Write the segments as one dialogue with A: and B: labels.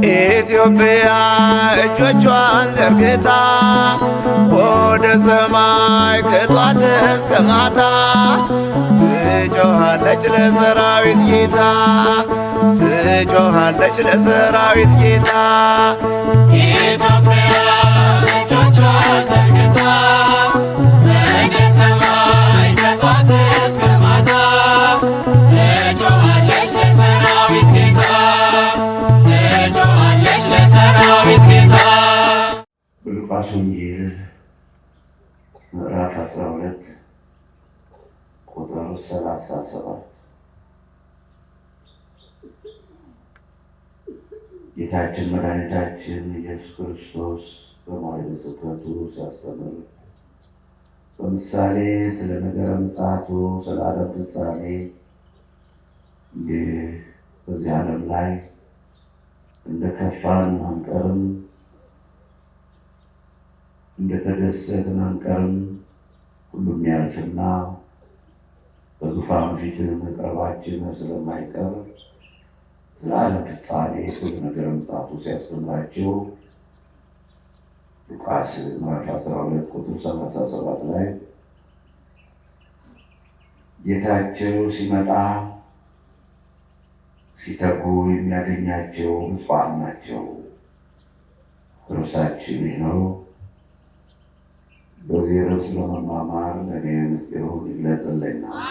A: ኢትዮጵያ እጆቿን ዘርግታ ወደ ሰማይ ከጧት እስከ ማታ ትጮኻለች ለሰራዊት ጌታ፣ ትጮኻለች ለሰራዊት ጌታ።
B: ኢትዮጵያ እጆቿን ዘርግታ ወደ ሰማይ ከጧት እስከ ማታ ትጮኻለች ለሰራዊት ጌታ፣ ትጮኻለች ለሰራዊት ጌታ።
C: በሉቃስ ወንጌል ምዕራፍ 12 ቁጥር 37 ጌታችን መድኃኒታችን ኢየሱስ ክርስቶስ በመዋዕለ ስብከቱ ሲያስተምር በምሳሌ ስለ ነገረ ምጽአቱ ስለ ዓለም ፍጻሜ እንዲህ በዚህ ዓለም ላይ እንደ ከፋን አንቀርም፣ እንደተደሰትን አንቀርም። ሁሉም ያልፍና በዙፋኑ ፊት መቅረባችን ስለማይቀር ስለ ዓለም ፍጻሜ ስለ ነገረ ምጽአቱ ሲያስተምራቸው ሉቃስ ምዕራፍ 12 ቁጥር 37 ላይ ጌታቸው ሲመጣ ሲተጉ የሚያገኛቸው ብፁዓን ናቸው። ርዕሳችን ይህ ነው። በዚህ ርዕስ ለመማማር ለእኔ ምስጢሩን ይግለጽልኛል።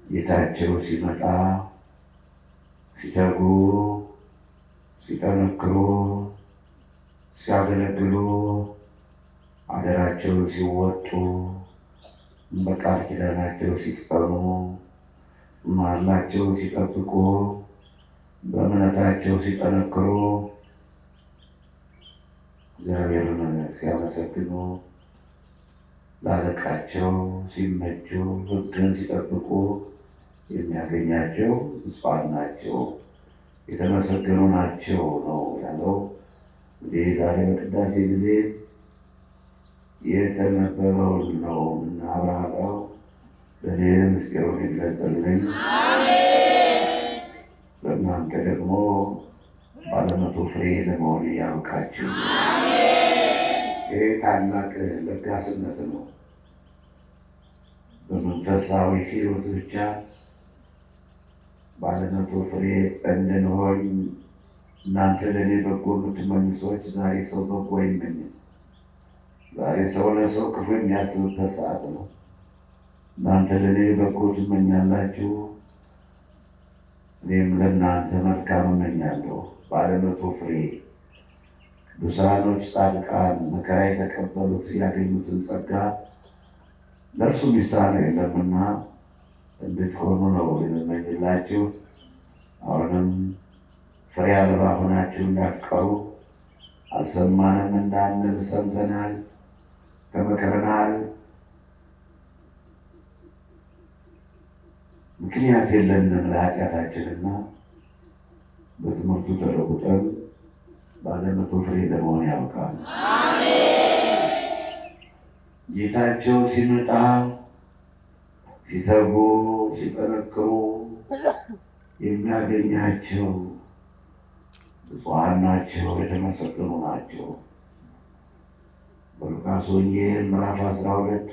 C: ጌታቸው ሲመጣ ሲተጉ፣ ሲጠነክሩ፣ ሲያገለግሉ፣ አደራቸውን ሲወጡ፣ በቃል ኪዳናቸው ሲጸኑ፣ መሃላቸውን ሲጠብቁ፣ በእምነታቸው ሲጠነክሩ፣ እግዚአብሔርን ሲያመሰግኑ፣ ለአለቃቸው ሲመቹ፣ ሕግን ሲጠብቁ የሚያገኛቸው ብፁዓን ናቸው፣ የተመሰገኑ ናቸው ነው ያለው። እንግዲህ ዛሬ በቅዳሴ ጊዜ የተነበበውን ነው የምናብራራው። ለእኔ ምስጢሩን ይግለጽልኝ፣ ለእናንተ ደግሞ ባለመቶ ፍሬ ለመሆን ያብቃችሁ። ይህ ታላቅ ለጋስነት ነው። በመንፈሳዊ ሕይወት ብቻ ባለመቶ ፍሬ እንድንሆን እናንተ ለእኔ በጎ የምትመኙ ሰዎች ዛሬ ሰው በጎ አይመኝም። ዛሬ ሰው ለሰው ክፉ የሚያስብበት ሰዓት ነው። እናንተ ለእኔ በጎ ትመኛላችሁ፣ እኔም ለእናንተ መልካም እመኛለሁ። ባለመቶ ፍሬ ቅዱሳኖች፣ ጻድቃን መከራ የተቀበሉት ያገኙትን ጸጋ ለእርሱ የሚሳነው የለምና እንድትሆኑ ነው የምመኝላችሁ። አሁንም ፍሬ አልባ ሆናችሁ እንዳትቀሩ፣ አልሰማንም እንዳንል ሰምተናል፣ ተመክረናል፣ ምክንያት የለንም ለኃጢአታችንና በትምህርቱ ተለውጠን ባለመቶ ፍሬ ለመሆን ያብቃል። ጌታቸው ሲመጣ ሲተጉ ሲጠነክሩ የሚያገኛቸው ብፁዓን ናቸው፣ የተመሰገኑ ናቸው። በሉቃስ ወንጌል ምዕራፍ 12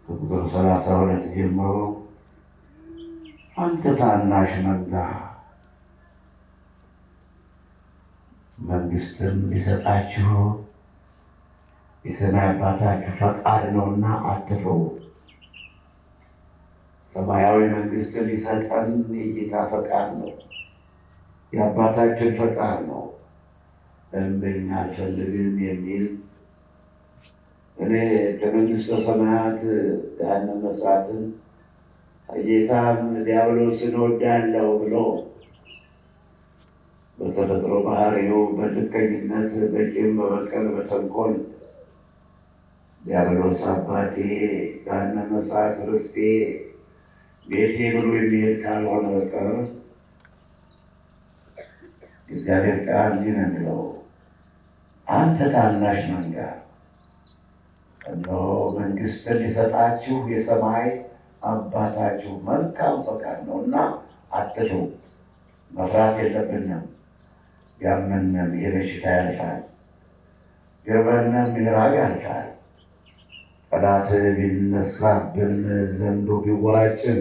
C: ከቁጥር 32 ጀምሮ አንተ ታናሽ መንጋ መንግሥትን ሊሰጣችሁ የሰማይ አባታችሁ ፈቃድ ነውና አትፍሩ። ሰማያዊ መንግሥትን ሊሰጠን የጌታ ፈቃድ ነው፣ የአባታችን ፈቃድ ነው። እምብኝ አልፈልግም የሚል እኔ ከመንግሥተ ሰማያት ገሃነመ እሳትን ጌታም ዲያብሎስን እወዳለሁ ብሎ በተፈጥሮ ባህሪው በልከኝነት በቂም በበቀል በተንኮል ዲያብሎስ አባቴ ገሃነመ እሳት ርስቴ ቤቴ ብሎ የሚሄድ ካልሆነ በቀር እግዚአብሔር ቃል እንዲህ ነው የሚለው፣ አንተ ታናሽ መንጋ እነሆ መንግሥትን ሊሰጣችሁ የሰማይ አባታችሁ መልካም ፈቃድ ነውና አትፍሩ። መፍራት የለብንም። ያመንም ይህ በሽታ ያልፋል፣ ገበንም ይህ ራብ ያልፋል። ጠላት ቢነሳብን ዘንዶ ቢወራጭን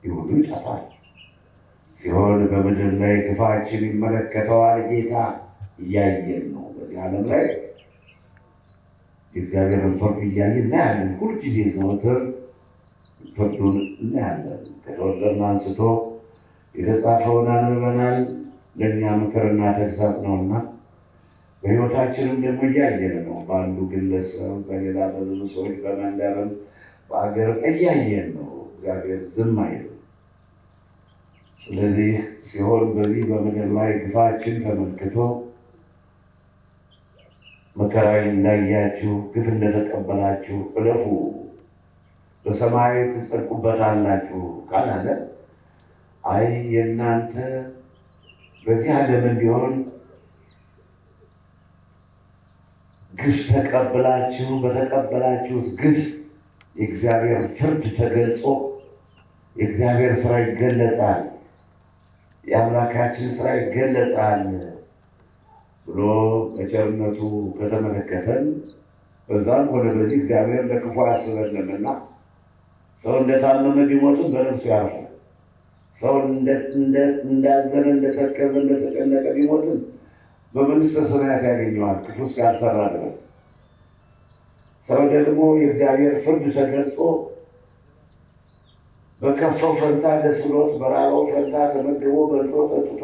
C: ይህ ሁሉ ይጠፋል። ሲሆን በምድር ላይ ግፋችን ይመለከተዋል ጌታ እያየን ነው። በዚህ ዓለም ላይ የእግዚአብሔርን ፍርድ እያየን እናያለን። ሁልጊዜ ዘወትር ፍርዱን እናያለን። ከተወለድን አንስቶ የተጻፈውን አንብበናል። ለእኛ ምክርና ተግሳጽ ነውና በሕይወታችንም ደግሞ እያየን ነው። በአንዱ ግለሰብ፣ በሌላ በብዙ ሰዎች፣ በመንደርም በአገርም እያየን ነው። እግዚአብሔር ዝም አይልም። ስለዚህ ሲሆን በዚህ በምድር ላይ ግፋችን ተመልክቶ መከራ እንዳያችሁ ግፍ እንደተቀበላችሁ እለፉ፣ በሰማይ ትጸድቁበታላችሁ ካላለ አይ የእናንተ በዚህ ዓለምን ቢሆን ግፍ ተቀብላችሁ በተቀበላችሁት ግፍ የእግዚአብሔር ፍርድ ተገልጾ የእግዚአብሔር ስራ ይገለጻል፣ የአምላካችን ስራ ይገለጻል ብሎ በቸርነቱ ከተመለከተን በዛም ሆነ በዚህ እግዚአብሔር ለክፉ አያስበንምና ሰው እንደታመመ ቢሞትም በነፍሱ ያርፋል። ሰው እንዳዘነ እንደተከዘ እንደተጨነቀ ቢሞትም በመንግሥተ ሰማያት ያገኘዋል ክፉ እስካልሰራ ድረስ። ሰው ደግሞ የእግዚአብሔር ፍርድ ተገልጾ በከፋው ፈንታ ደስ ብሎት በራበው ፈንታ ተመግቦ በልቶ ጠጥቶ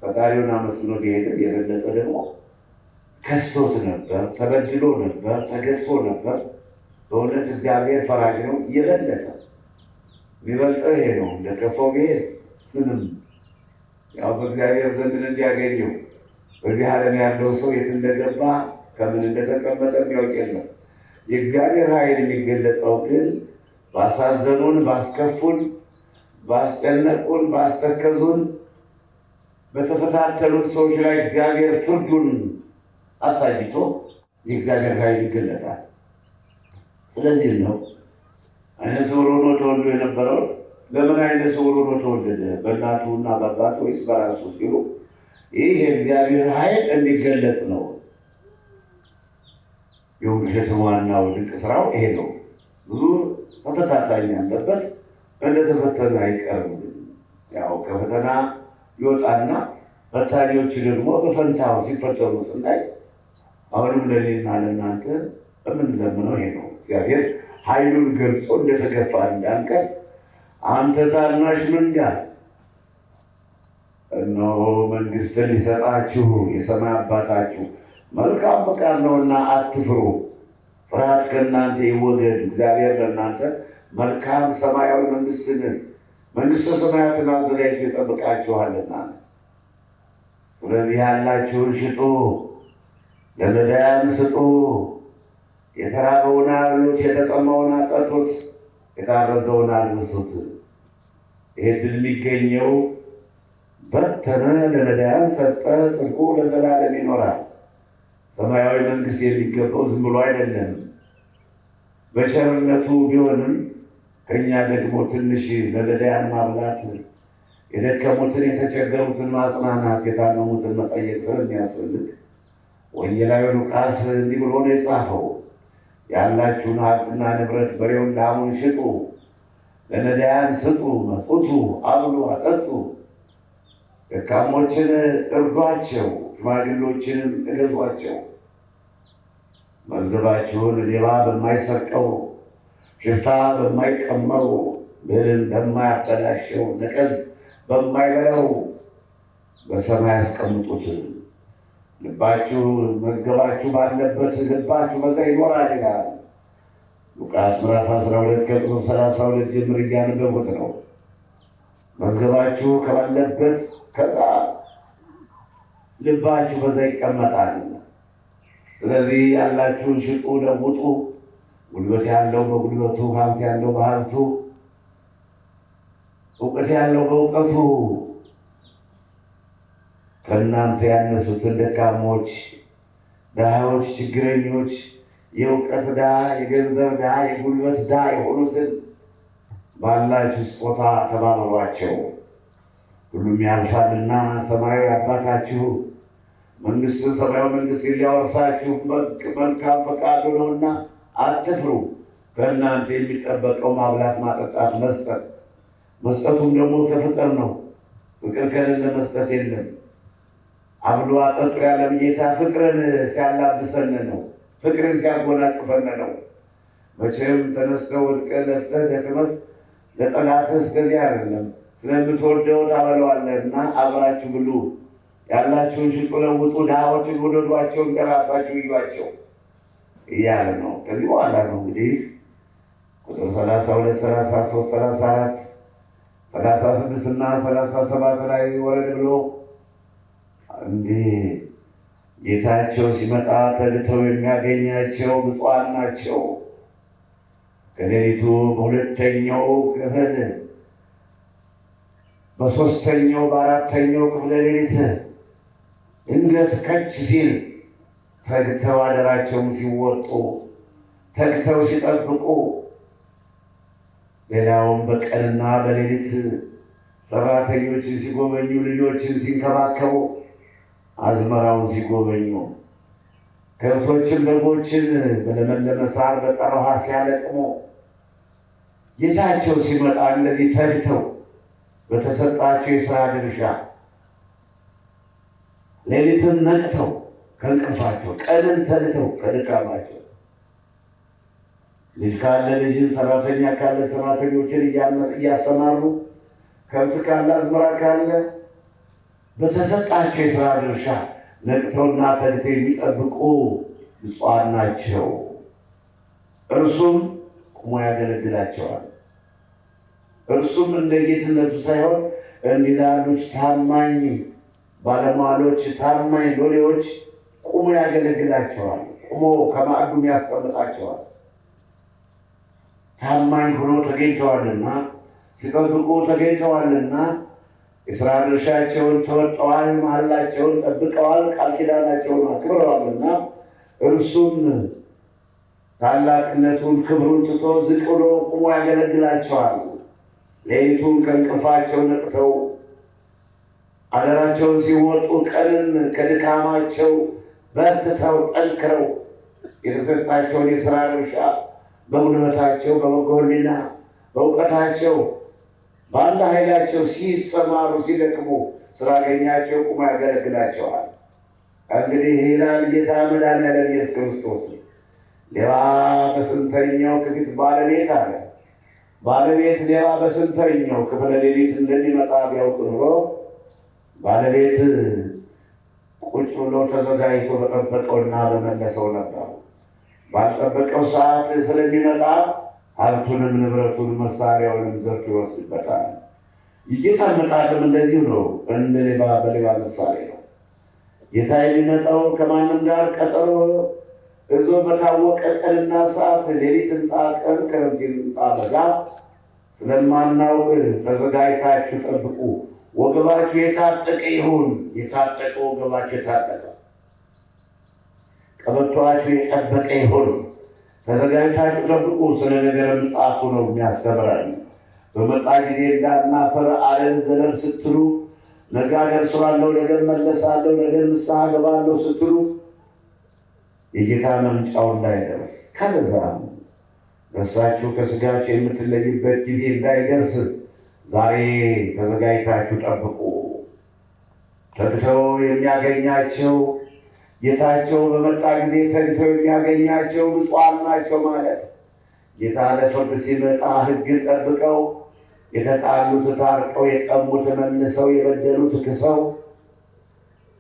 C: ፈጣሪውን አመስግኖ ቢሄድም የበለጠ ደግሞ ከፍቶት ነበር፣ ተበድሎ ነበር፣ ተገፍቶ ነበር። በእውነት እግዚአብሔር ፈራጅ ነው። የበለጠ የሚበልጠው ይሄ ነው። እንደከፋው ቢሄድ ምንም ያው በእግዚአብሔር ዘንድ እንዲያገኘው በዚህ ዓለም ያለው ሰው የት እንደገባ ከምን እንደተቀመጠ የሚያውቅ የለም። የእግዚአብሔር ኃይል የሚገለጠው ግን ባሳዘኑን፣ ባስከፉን፣ ባስጨነቁን፣ ባስተከዙን፣ በተፈታተሉት ሰዎች ላይ እግዚአብሔር ፍርዱን አሳይቶ የእግዚአብሔር ኃይል ይገለጣል። ስለዚህ ነው ዓይነ ስውር ሆኖ ተወልዶ የነበረው ለምን ዓይነ ስውር ሆኖ ተወለደ? በእናቱና በአባቱ ወይስ በራሱ ሲሉ ይህ የእግዚአብሔር ኃይል እንዲገለጥ ነው። የውሸት ዋናው ድንቅ ስራው ይሄ ነው። ብዙ ተፈታታኝ ያለበት እንደተፈተነ አይቀርም። ያው ከፈተና ይወጣና ፈታኞች ደግሞ በፈንታው ሲፈተኑ ስናይ አሁንም ለእኔና ለእናንተ የምንለምነው ይሄ ነው። እግዚአብሔር ኃይሉን ገልጾ እንደተገፋ እንዳንቀር አንተ ታናሽ መንጋ እነሆ መንግሥትን ሊሰጣችሁ የሰማይ አባታችሁ መልካም ፈቃድ ነውና አትፍሩ፣ ፍርሃት ከእናንተ ይወገድ። እግዚአብሔር ለእናንተ መልካም ሰማያዊ መንግሥተ ሰማያትን አዘጋጅቶ ይጠብቃችኋልና። ስለዚህ ያላችሁን ሽጡ፣ ለነዳያን ስጡ፣ የተራበውን አብሉት፣ የተጠማውን አጠጡት፣ የታረዘውን አልብሱት። ይህ ድል የሚገኘው በተነ፣ ለነዳያን ሰጠ፣ ጽድቁ ለዘላለም ይኖራል። ሰማያዊ መንግሥት የሚገባው ዝም ብሎ አይደለም፣ በቸርነቱ ቢሆንም ከእኛ ደግሞ ትንሽ ለነዳያን ማብላት፣ የደከሙትን የተቸገሩትን ማጽናናት፣ የታመሙትን መጠየቅ ስለሚያስፈልግ ወንጌላዊ ሉቃስ እንዲህ ብሎ ነው የጻፈው፣ ያላችሁን ሀብትና ንብረት በሬውን ላሙን ሽጡ፣ ለነዳያን ስጡ፣ መጽውቱ፣ አብሉ፣ አጠጡ፣ ደካሞችን እርዷቸው፣ ሽማግሎችንም እገዟቸው። መዝገባችሁን ሌባ በማይሰርቀው ሽፍታ በማይቀመው ብልም በማያበላሸው ነቀዝ በማይበላው በሰማይ አስቀምጡት። ልባችሁ መዝገባችሁ ባለበት ልባችሁ በዛ ይኖራል ይላል ሉቃስ ምዕራፍ 12 ከቁጥር 32 ጀምር እያነበቡት ነው። መዝገባችሁ ከባለበት ከዛ ልባችሁ በዛ ይቀመጣል። ስለዚህ ያላችሁን ሽጡ፣ ለውጡ። ጉልበት ያለው በጉልበቱ፣ ሀብት ያለው በሀብቱ፣ እውቀት ያለው በእውቀቱ ከእናንተ ያነሱትን ደካሞች፣ ድሃዎች፣ ችግረኞች፣ የእውቀት ድሃ፣ የገንዘብ ድሃ፣ የጉልበት ድሃ የሆኑትን ባላችሁ ስጦታ ተባበሯቸው። ሁሉም ያልፋልና ሰማያዊ አባታችሁ ሰማያዊ መንግሥት ሊያወርሳችሁ መልካም ፈቃዱ ነውና አትፍሩ። ከእናንተ የሚጠበቀው ማብላት፣ ማጠጣት፣ መስጠቱም ደግሞ ከፍቅር ነው። ፍቅር ከሌለ መስጠት የለም። አብሎ አጠጡ ያለም ጌታ ፍቅርን ሲያላብሰን ነው። ፍቅርን ሲያጎናጽፈን ነው። መቼም ተነስተው ወድቀህ ለፍተህ ደክመህ ለጠላትህ እስከዚህ አይደለም። ስለምትወደው ታበለዋለህና አብራችሁ ብሉ። ያላችሁን ሽጡ፣ ለውጡ። ድሃዎችን ውደዷቸው፣ እንደራሳችሁ እዩዋቸው እያለ ነው። ከዚህ በኋላ ነው እንግዲህ ቁጥር 32፣ 33፣ 34፣ 36 እና 37 ላይ ወረድ ብሎ እንዲህ ጌታቸው ሲመጣ ተግተው የሚያገኛቸው ብፁዓን ናቸው። ከሌሊቱ በሁለተኛው ክፍል፣ በሦስተኛው፣ በአራተኛው ክፍለ ሌሊት ድንገት ከች ሲል ተግተው አደራቸውን ሲወጡ፣ ተግተው ሲጠብቁ፣ ሌላውም በቀንና በሌሊት ሰራተኞችን ሲጎበኙ፣ ልጆችን ሲንከባከቡ፣ አዝመራውን ሲጎበኙ፣ ከብቶችን በጎችን በለመለመ ሳር በጠራ ውሃ ሲያለቅሙ ጌታቸው ሲመጣ እንደዚህ ተግተው በተሰጣቸው የሥራ ድርሻ ሌሊትን ነቅተው ከእንቅልፋቸው፣ ቀንን ተግተው ከድካማቸው፣ ልጅ ካለ ልጅን፣ ሰራተኛ ካለ ሰራተኞችን እያሰማሩ፣ ከብት ካለ አዝመራ ካለ በተሰጣቸው የሥራ ድርሻ ነቅተውና ተግተው የሚጠብቁ ብፁዓን ናቸው። እርሱም ቁሞ ያገለግላቸዋል። እርሱም እንደ ጌትነቱ ሳይሆን እንዲህ ላሉት ታማኝ ባለሟሎች፣ ታማኝ ሎሌዎች ቁሞ ያገለግላቸዋል። ቁሞ ከማዕዱም ያስቀምጣቸዋል። ታማኝ ሆኖ ተገኝተዋልና፣ ሲጠብቁ ተገኝተዋልና፣ የሥራ ድርሻቸውን ተወጥተዋል፣ መሐላቸውን ጠብቀዋል፣ ቃል ኪዳናቸውን አክብረዋልና እርሱም ታላቅነቱን ክብሩን ትቶ ዝቅ ብሎ ቁሞ ያገለግላቸዋል። ሌሊቱን ከእንቅልፋቸው ነቅተው አደራቸውን ሲወጡ፣ ቀንን ከድካማቸው በርትተው ጠንክረው የተሰጣቸውን የሥራ ድርሻ በጉልበታቸው፣ በበጎ ሕሊና፣ በእውቀታቸው፣ ባለ ኃይላቸው ሲሰማሩ ሲደክሙ ስላገኛቸው ቁሞ ያገለግላቸዋል። እንግዲህ ይላል ጌታ መድኃኒዓለም ኢየሱስ ክርስቶስ፣ ሌባ በስንተኛው ክፍል ባለቤት አለ። ባለቤት ሌባ በስንተኛው ክፍለ ሌሊት እንደሚመጣ ቢያውቅ ኑሮ ባለቤት ቁጭ ብሎ ተዘጋጅቶ በጠበቀውና በመለሰው ነበር። ባልጠበቀው ሰዓት ስለሚመጣ ሀብቱንም ንብረቱን መሳሪያውንም ዘርፍ ይወስድበታል። የጌታ መጣልም እንደዚሁ ነው። እንደ ሌባ በሌባ ምሳሌ ነው። ጌታ የሚመጣው ከማንም ጋር ቀጠሮ እዞ በታወቀ ቀንና ሰዓት፣ ሌሊት እንጣ ቀን፣ ክረምት እንጣ በጋ ስለማናውቅ ተዘጋጅታችሁ ጠብቁ። ወገባችሁ የታጠቀ ይሁን። የታጠቀ ወገባችሁ የታጠቀ፣ ቀበቶአችሁ የጠበቀ ይሁን። ተዘጋጅታችሁ ጠብቁ። ስለ ነገረ ምጽአቱ ነው የሚያስተምረን። በመጣ ጊዜ እንዳናፈር አለን ዘለል ስትሉ፣ ነገ እደርሳለሁ፣ ነገ እመለሳለሁ፣ ነገ ንስሐ እገባለሁ ስትሉ የጌታ መምጫው እንዳይደርስ፣ ከለዛም ነፍሳችሁ ከሥጋችሁ የምትለይበት ጊዜ እንዳይደርስ ዛሬ ተዘጋጅታችሁ ጠብቁ። ተግተው የሚያገኛቸው ጌታቸው በመጣ ጊዜ ተግተው የሚያገኛቸው ብፁዓን ናቸው ማለት። ጌታ ለፍርድ ሲመጣ ሕግን ጠብቀው የተጣሉት ታርቀው፣ የቀሙት መልሰው፣ የበደሉት ክሰው፣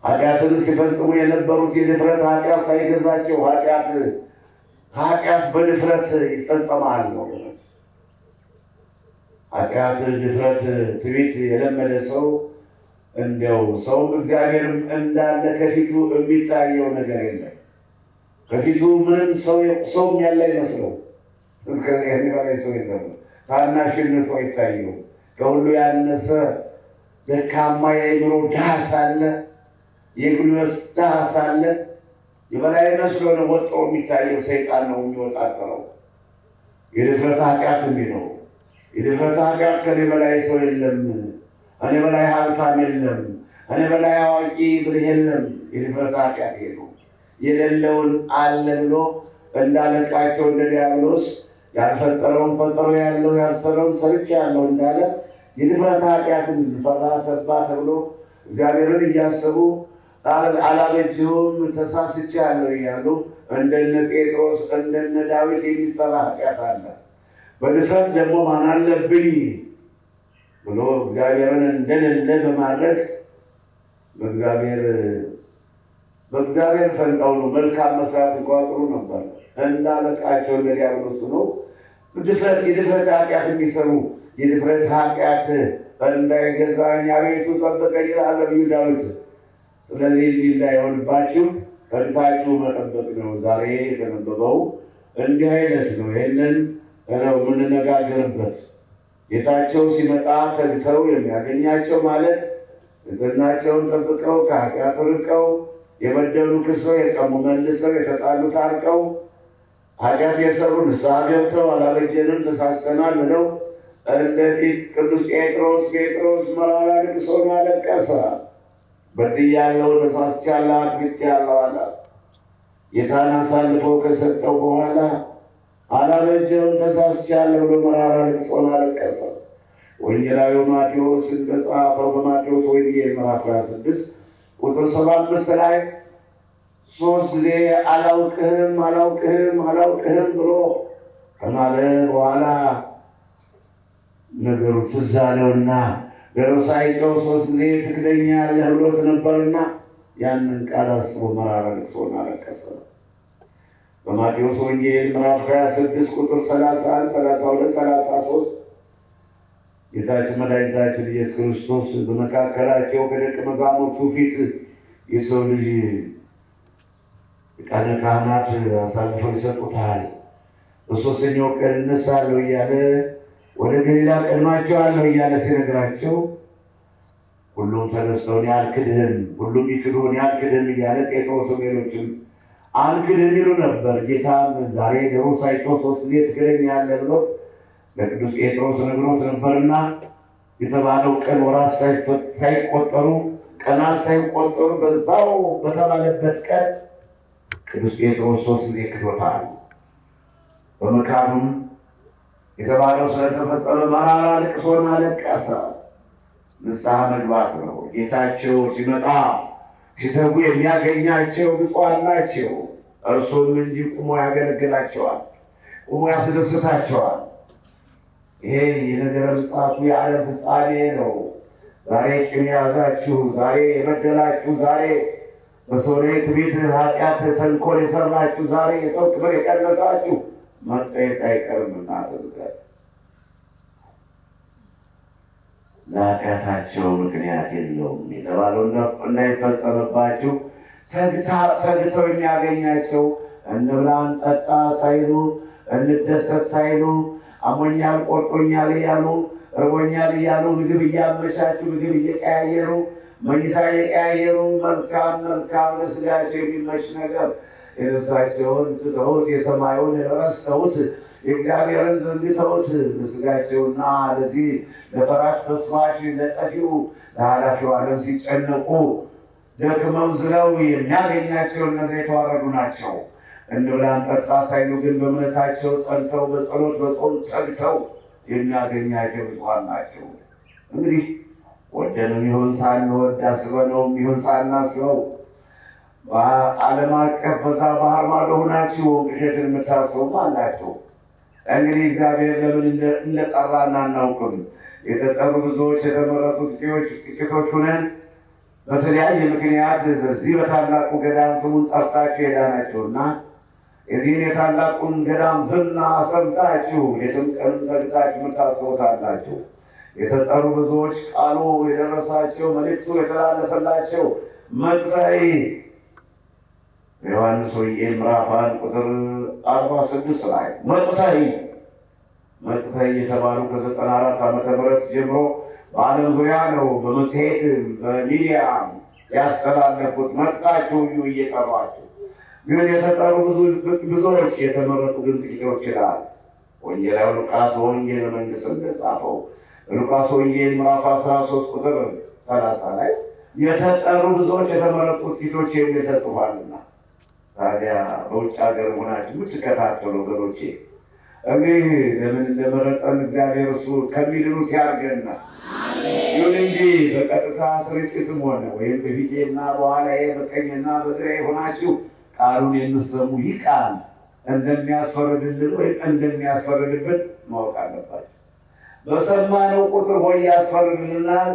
C: ኃጢአትን ሲፈጽሙ የነበሩት የድፍረት ኃጢአት ሳይገዛቸው ኃጢአት በድፍረት ይፈጸማል ነው። ኃጢአት፣ ድፍረት፣ ትዕቢት የለመደ ሰው እንዲያው ሰውም እግዚአብሔርም እንዳለ ከፊቱ የሚታየው ነገር የለም። ከፊቱ ምንም ሰውም ያለ አይመስለው። ከዚህ በላይ ሰው የለም። ታናሽነቱ አይታየው። ከሁሉ ያነሰ ደካማ የአእምሮ ድሃ ሳለ፣ የጉልበት ድሃ ሳለ የበላይ መስሎ ነው ወጥቶ የሚታየው። ሰይጣን ነው የሚወጣጠረው። የድፍረት ኃጢአት እንዲህ ነው። የድፍረት ኃጢአት ከኔ በላይ ሰው የለም፣ እኔ በላይ ሀብታም የለም፣ እኔ በላይ አዋቂ ብልህ የለም። የድፍረት ኃጢአት ይሄ ነው። የሌለውን አለ ብሎ እንዳለቃቸው እንደ ዲያብሎስ ያልፈጠረውን ፈጠሮ ያለው ያልሰራውን ሰርቼ ያለው እንዳለ የድፍረት ኃጢአትን ፈራ ተባ ተብሎ እግዚአብሔርን እያሰቡ አላበጅሁም ተሳስቼ ያለው እያሉ እንደነ ጴጥሮስ እንደነ ዳዊት የሚሰራ ኃጢአት አለ። በድፍረት ደግሞ ማን አለብኝ ብሎ እግዚአብሔርን እንደሌለ በማድረግ በእግዚአብሔር ፈንታው ነው መልካም መስራት እንኳን ጥሩ ነበር። እንዳለቃቸው እንደ ዲያብሎስ ነው የድፍረት ኃጢአት የሚሰሩ የድፍረት ኃጢአት እንዳይገዛኝ አቤቱ ጠብቀኝ ይላል ነቢዩ ዳዊት። ስለዚህ እንዳይሆንባችሁ ፈንታችሁ መጠበቅ ነው። ዛሬ የተነበበው እንዲህ አይነት ነው። ይህንን ነው የምንነጋገርበት። ጌታቸው ሲመጣ ተግተው የሚያገኛቸው ማለት ንጽሕናቸውን ጠብቀው ከኃጢአት ርቀው የበደሉ ክሰው የቀሙ መልሰው የተጣሉ ታርቀው ኃጢአት የሰሩ ንስሐ ገብተው አላበጀንም ተሳስተናል ብለው እንደ ቅዱስ ጴጥሮስ መራራ ልቅሶን አለቀሰ። በድያለሁ፣ ተሳስቻለሁ፣ አጥፍቻለሁ አለ። ጌታን አሳልፎ ከሰጠው በኋላ አላበጀውም ተሳስቻለሁ ብሎ መራራ ልቅሶን አለቀሰ። ወንጌላዊው ማቴዎስ እንደጻፈው በማቴዎስ ወንጌል ምዕራፍ 26 ቁጥር 75 ላይ 3 ጊዜ አላውቅህም ብሎ ከማለ በኋላ ነገሩ ትዝ አለውና ሳይቀው 3 ጊዜ ትክደኛለህ ብሎት ነበርና ያንን ቃል አስቦ መራራ ልቅሶን አለቀሰ። በማቴዎስ ወንጌል ምዕራፍ 26 ቁጥር 31፣ 32፣ 33 ጌታችን መድኃኒታችን ኢየሱስ ክርስቶስ በመካከላቸው ከደቀ መዛሙርቱ ፊት የሰው ልጅ ሊቃነ ካህናት አሳልፈው ይሰጡታል፣ በሦስተኛው ቀን እነሳለሁ እያለ ወደ ገሊላ ቀድማቸዋለሁ እያለ ሲነግራቸው ሁሉም ተነስተው እኔ አልክድህም፣ ሁሉም ይክዱን ያልክድህም እያለ ጴጥሮስም ሌሎችም አልክድህም ይሉ ነበር። ጌታም ዛሬ ዶሮ ሳይጮህ 3 ጊዜ ትክደኛለህ ብሎ ለቅዱስ ጴጥሮስ ነግሮት ነበርና የተባለው ቀን ወራት ሳይቆጠሩ ቀናት ሳይቆጠሩ በዛው በተባለበት ቀን ቅዱስ ጴጥሮስ 3 ጊዜ ክዶታል። በመካኑም የተባለው ስለተፈጸመ መራራ ልቅሶን አለቀሰ። ንስሐ መግባት ነው። ጌታቸው ሲመጣ ሲተጉ የሚያገኛቸው ብፁዓን ናቸው። እርሱም እንጂ ቁሞ ያገለግላቸዋል፣ ቁሞ ያስደስታቸዋል። ይሄ የነገረ ምጽአቱ የዓለም ፍጻሜ ነው። ዛሬ ቂም የያዛችሁ፣ ዛሬ የበደላችሁ፣ ዛሬ በሰው ላይ ትዕቢት፣ ኃጢአት፣ ተንኮል የሰራችሁ፣ ዛሬ የሰው ክብር የቀነሳችሁ መጠየቅ አይቀርምና ለኃጢአታቸው ምክንያት የለውም የተባለው እንዳይፈጸምባችሁ ተግተው የሚያገኛቸው እንብላ እንጠጣ ሳይሉ እንደሰት ሳይሉ አሞኛል ቆርጦኛል እያሉ እርቦኛል እያሉ ምግብ እያመቻቹ ምግብ እየቀያየሩ መኝታ እየቀያየሩ መልካም ለስጋቸው የሚመች ነገር የነፍሳቸውን ትተውት የሰማዩን ረስተውት የእግዚአብሔርን ዘንግተውት ለስጋቸውና ለዚህ ለፈራሽ በስባሽ ለጠፊው ለኃላፊው ዓለም ሲጨነቁ ደክመው ዝለው የሚያገኛቸውን ነገር የተዋረዱ ናቸው። እንብላ እንጠጣ ሳይሉ ግን በእምነታቸው ጸንተው በጸሎት በጾም ጸንተው የሚያገኛቸው ብፁዓን ናቸው። እንግዲህ ወደንም ይሁን ሳንወድ አስበነውም ይሁን ሳናስበው በዓለም አቀፍ በዛ ባህር ማዶ ሆናችሁ ቅዠትን የምታስቡም አላችሁ። እንግዲህ እግዚአብሔር ለምን እንደጠራን አናውቅም። የተጠሩ ብዙዎች የተመረጡ ጥቂቶች ሆነን በተለያየ ምክንያት በዚህ በታላቁ ገዳም ስሙን ጠርታችሁ የዳናችሁና የዚህን የታላቁን ገዳም ዝና ሰምታችሁ የትም ቀንም ተግታችሁ የምታስቡታላችሁ። የተጠሩ ብዙዎች ቃሉ የደረሳቸው መልእክቱ የተላለፈላቸው መጥተይ በዮሐንስ ወንጌል ምዕራፍ 1 ቁጥር 46 ላይ መቅተይ የተባሉ ከ94 ዓመተ ምህረት ጀምሮ በዓለም ዙሪያ ነው በመጽሔት በሚዲያ ያስተላለፉት። መጥታችሁ እዩ እየጠሯቸው። ግን የተጠሩ ብዙዎች የተመረጡ ግን ጥቂቶች ይላል ወንጌላዊ ሉቃስ በወንጌለ መንግሥት እንደጻፈው ሉቃስ ወንጌል ምዕራፍ 13 ቁጥር 30 ላይ የተጠሩ ብዙዎች የተመረጡ ጥቂቶች የሚል ተጽፏልና። ታዲያ በውጭ ሀገር ሆናችሁ የምትከታተሉ ወገኖቼ እንግዲህ ለምን እንደመረጠን እግዚአብሔር እሱ ከሚድኑት ያድርገና። ይሁን እንጂ በቀጥታ ስርጭትም ሆነ ወይም በፊቴና በኋላዬ በቀኝና በግራዬ ሆናችሁ ቃሉን የምትሰሙ ይህ ቃል እንደሚያስፈርድልን ወይም እንደሚያስፈርድብን ማወቅ አለባችሁ። በሰማነው ቁጥር ሆይ ያስፈርድልናል።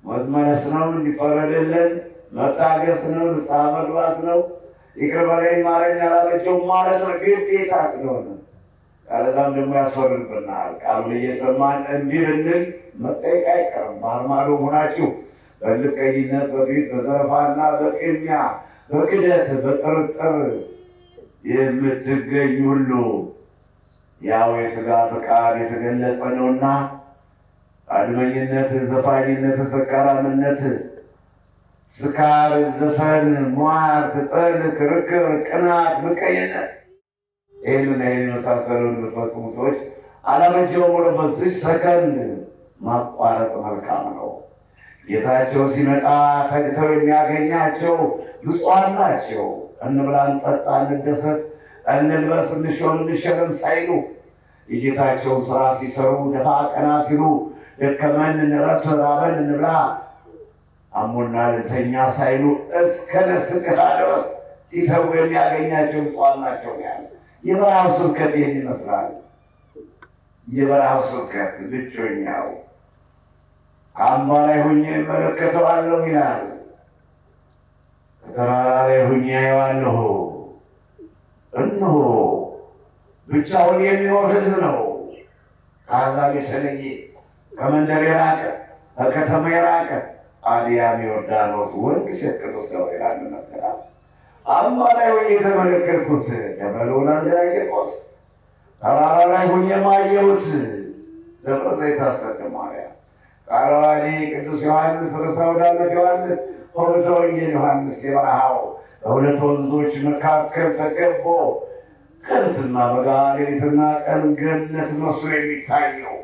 C: መመለስ ነው፣ እንዲፈረድልን መታገስ ነው፣ ንስሐ መግባት ነው፣ ይቅር በለኝ ማረኝ አላለችውም ማለት ነው ግዴታ ስለሆነ ካለዛም ደግሞ ያስፈርድብናል። ቃሉን እየሰማን እንዲህ ብንል መጠየቅ አይቀርም። ባህር ማዶ ሆናችሁ በልቀኝነት፣ በፊት በዘረፋና በቅሚያ በክደት በጥርጥር የምትገኝ ሁሉ ያው የሥጋ ፈቃድ የተገለጸ ነውና አድመኝነት፣ ዘፋኝነት፣ ሰካራምነት፣ ስካር፣ ዘፈን፣ ሟርት፣ ጥል፣ ክርክር፣ ቅናት፣ ምቀኝነት ይህንን የመሳሰሉን የምትፈጽሙ ሰዎች አላመጀውም ብሎ በዚህ ሰከንድ ማቋረጥ መልካም ነው። ጌታቸው ሲመጣ ተግተው የሚያገኛቸው ብፁዓን ናቸው። እንብላ፣ እንጠጣ፣ እንደሰት፣ እንልበስ፣ እንሾም፣ እንሸለም ሳይሉ የጌታቸውን ስራ ሲሰሩ ደፋ ቀና ሲሉ ደከመን እንረፍ፣ ራበን እንብላ፣ አሞናል እንተኛ ሳይሉ እስከ ንስቅታ ድረስ ሲተጉ የሚያገኛቸው ብፁዓን ናቸው ያለ የበረሃው ስብከት ይህን ይመስላል። የበረሃው ስብከት ብቸኛው አምባ ላይ ሁኜ እመለከተዋለሁ ይላል። ከተራራ ላይ ሁኜ አየዋለሁ። እነሆ ብቻውን የሚኖር ሕዝብ ነው። ከአሕዛብ የተለየ ከመንደር የራቀ ከከተማ የራቀ አድያም ዮርዳኖስ ወንዝ ቅዱስ ገብርኤል አንመከራል። አምባ ላይ ሆኜ የተመለከትኩት ደብረ ልዑላን ቂርቆስ፣ ተራራ ላይ ሆኜ ማየሁት ደብረ ዘይት አጸደ ማርያም፣ ቃለ ዓዋዲ ቅዱስ ዮሐንስ ርዕሰ ወዳነት ዮሐንስ ሆህተ ወንጌል ዮሐንስ የበረሃው በሁለት ወንዞች መካከል ተከቦ ከብትና በጋ ሌሊትና ቀን ገነት መስሎ የሚታየው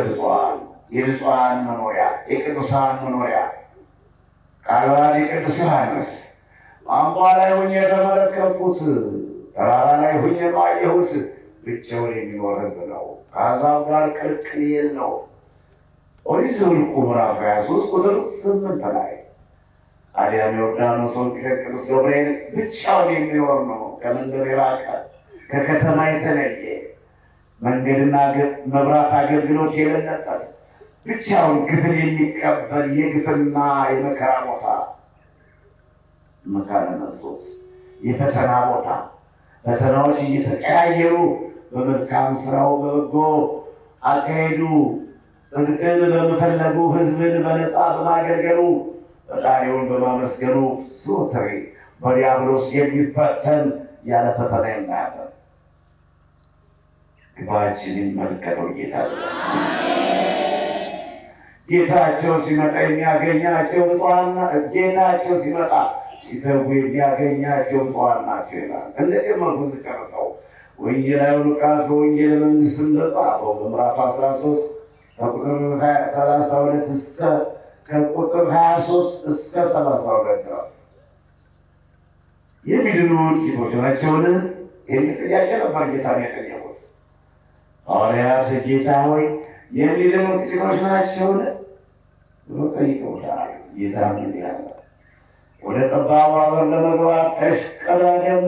C: ብፁዓን የብፁዓን መኖሪያ የቅዱሳን መኖሪያ ቃለ ዓዋዲ ቅዱስ ዮሐንስ አምባ ላይ ሆኜ የተመለከትኩት ተራራ ላይ ሆኜ ማየሁት ብቻውን የሚኖር ሕዝብ ነው። ከአሕዛብ ጋር ቅልቅል የለው። ኦሪት ዘኍልቍ ምዕራፍ 23 ቁጥር 8 ላይ አድያም ዮርዳኖስ ወንዝ ቅዱስ ገብርኤል ብቻውን የሚኖር ነው። ከመንደር የራቀ ከከተማ የተለየ መንገድና መብራት አገልግሎት የሌለበት ብቻውን ግፍን የሚቀበል የግፍና የመከራ ቦታ፣ መካነ መርጾት የፈተና ቦታ፣ ፈተናዎች እየተቀያየሩ በመልካም ስራው በበጎ አካሄዱ ጽድቅን በመፈለጉ ሕዝብን በነፃ በማገልገሉ ፈጣሪውን በማመስገኑ ዞትር በዲያብሎስ የሚፈተን ያለ ፈተና የማያልፍ ግባችንን መልከተው ጌታ ጌታቸው ሲመጣ የሚያገኛቸው ብፁዓን ጌታቸው ሲመጣ ሲተጉ የሚያገኛቸው ብፁዓን ናቸው ይላል። እንደዚህ መልኩ ጨርሰው ወንጌላዊ ሉቃስ በወንጌለ መንግሥት እንደጻፈው በምዕራፍ 13 ከቁጥር 32 እስከ ከቁጥር 23 እስከ 32 ድረስ የሚድኑ ጥቂቶች ናቸውን? ይህን ጥያቄ ነበር ጌታን የጠየቁት ሐዋርያት። ጌታ ሆይ የሚድኑ ጥቂቶች ናቸውን ብሎ ጠይቀውታል። ጌታ ምን ያለ ወደ ጠባቡ በር ለመግባት ተሽቀዳደሙ፣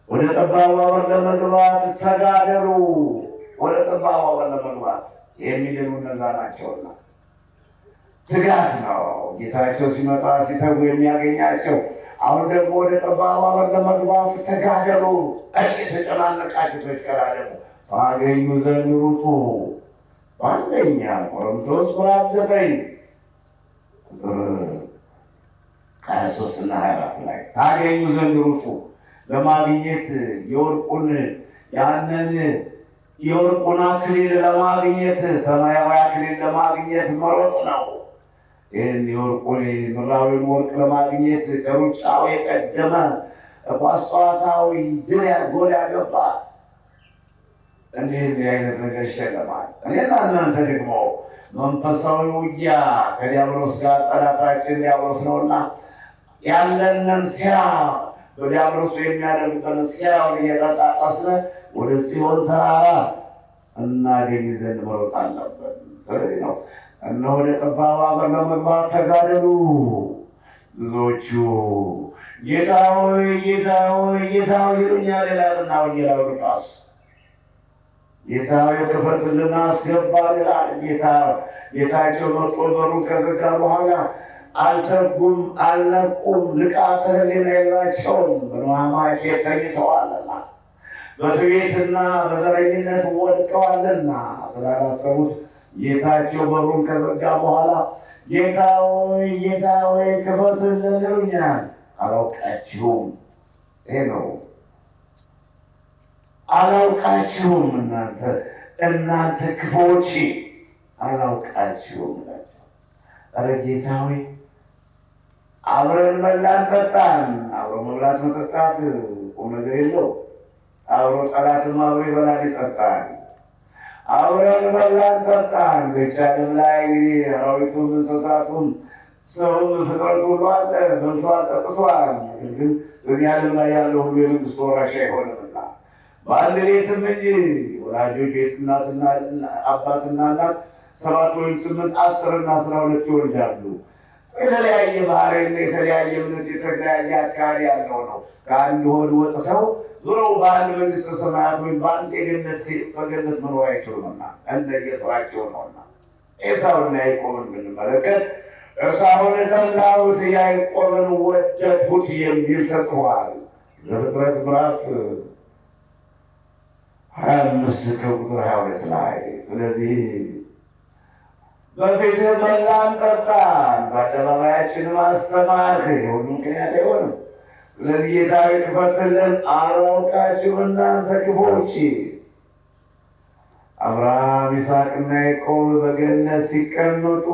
C: ወደ ጠባቡ በር ለመግባት ተጋደሉ። ወደ ጠባቡ በር ለመግባት የሚድኑ እነዛ ናቸውና ትጋት ነው። ጌታቸው ሲመጣ ሲተጉ የሚያገኛቸው። አሁን ደግሞ ወደ ጠባቡ በር ለመግባት ተጋደሉ፣ እየተጨናነቃችሁ ተሽቀዳደሙ፣ ባገኙ ዘንድ ሩጡ። በአንደኛ ቆሮንቶስ ምዕራፍ 9 ቁጥር 23 እና 24 ላይ ታገኙ ዘንድ ሩጡ። ለማግኘት ያንን የወርቁን አክሊል ለማግኘት ሰማያዊ አክሊል ለማግኘት መሮጥ ነው። ይህን የወርቁን ምድራዊውን ወርቅ ለማግኘት ከሩጫው የቀደመ ኳስ ጨዋታዊ ድል ጎል ያገባ እንዲህ አይነት ነገር ይሸለማል። እኔና እናንተ ደግሞ መንፈሳዊ ውጊያ ከዲያብሎስ ጋር ጠላታችን ዲያብሎስ ነውና ያለንን ሴራ በዲያብሎስ የሚያደርግበትን ሴራውን እየጠቃቀስን ወደ ጽዮን ተራራ እናገኝ ዘንድ መሮጥ አለብን። ስለዚህ ነው እነሆ ወደ ጠባብ አገር ለመግባት ተጋደሉ። ብዙዎቹ ጌታ ሆይ ጌታ ሆይ ጌታ ሆይ ይሉኛል ይላልና ወንጌላዊ ሉቃስ። ጌታ ሆይ ክፈትልን አስገባን ይላል። ጌታቸው መጥቶ በሩን ከዘጋ በኋላ አልተጉም አልነቁም፣ ንቃተ ሕሊና የላቸውም። በማማኬ ተኝተዋልና በትዕቢትና በዘረኝነት ወድቀዋልና ስላላሰቡት ጌታቸው በሩን ከዘጋ በኋላ ጌታ ሆይ ክፈትልን ይሉኛል። አላውቃችሁም። ይሄ ነው አላውቃችሁም፣ እናንተ ክፉዎች አላውቃችሁም። ኧረ ጌታ ሆይ አብረን በላን ጠጣን። አብሮ መብላት መጠጣት ቁም ነገር የለው። አብሮ ጠላትም አብሮ ይበላል ይጠጣል። አብረን በላን ጠጣን። በዚች ዓለም ላይ አራዊቱም እንስሳቱም ሰውም ፍጥረቱ ሁሉ አለ፣ በልቷል ጠጥቷል። ግን በዚህ ዓለም ላይ ያለው ሁሉ የመንግስቱ ወራሽ አይሆንምና በአንድ ቤትም እንጂ ወላጆች ቤት አባትና እናት 7 ወይም 8 10 እና 12 ይወልዳሉ። የተለያየ ባህሪና የተለያየ እምነት የተለያየ አካባቢ ያለው ነው። ከአንድ ሆድ ወጥተው ዙረው በአንድ መንግስተ ሰማያት ወይም በአንድ በገነት መኖር አይችሉምና እንደየስራቸው ነውና ኤሳውና ያዕቆብን ብንመለከት ኤሳውን ጠላሁት ያዕቆብን ወደድሁት የሚል ተጽፏል። ዘፍጥረት ምዕራፍ 25 ከቁጥር 22 ላይ። ስለዚህ በፊትህ በላን ጠጣን፣ በአደባባያችን ማስተማርህ የሁሉ ምክንያት አይሆንም። ስለዚህ ጌታ ሆይ ክፈትልን፣ አላውቃችሁም እናንተ ክፉዎች። አብርሃም ይስሐቅና ያዕቆብ በገነት ሲቀመጡ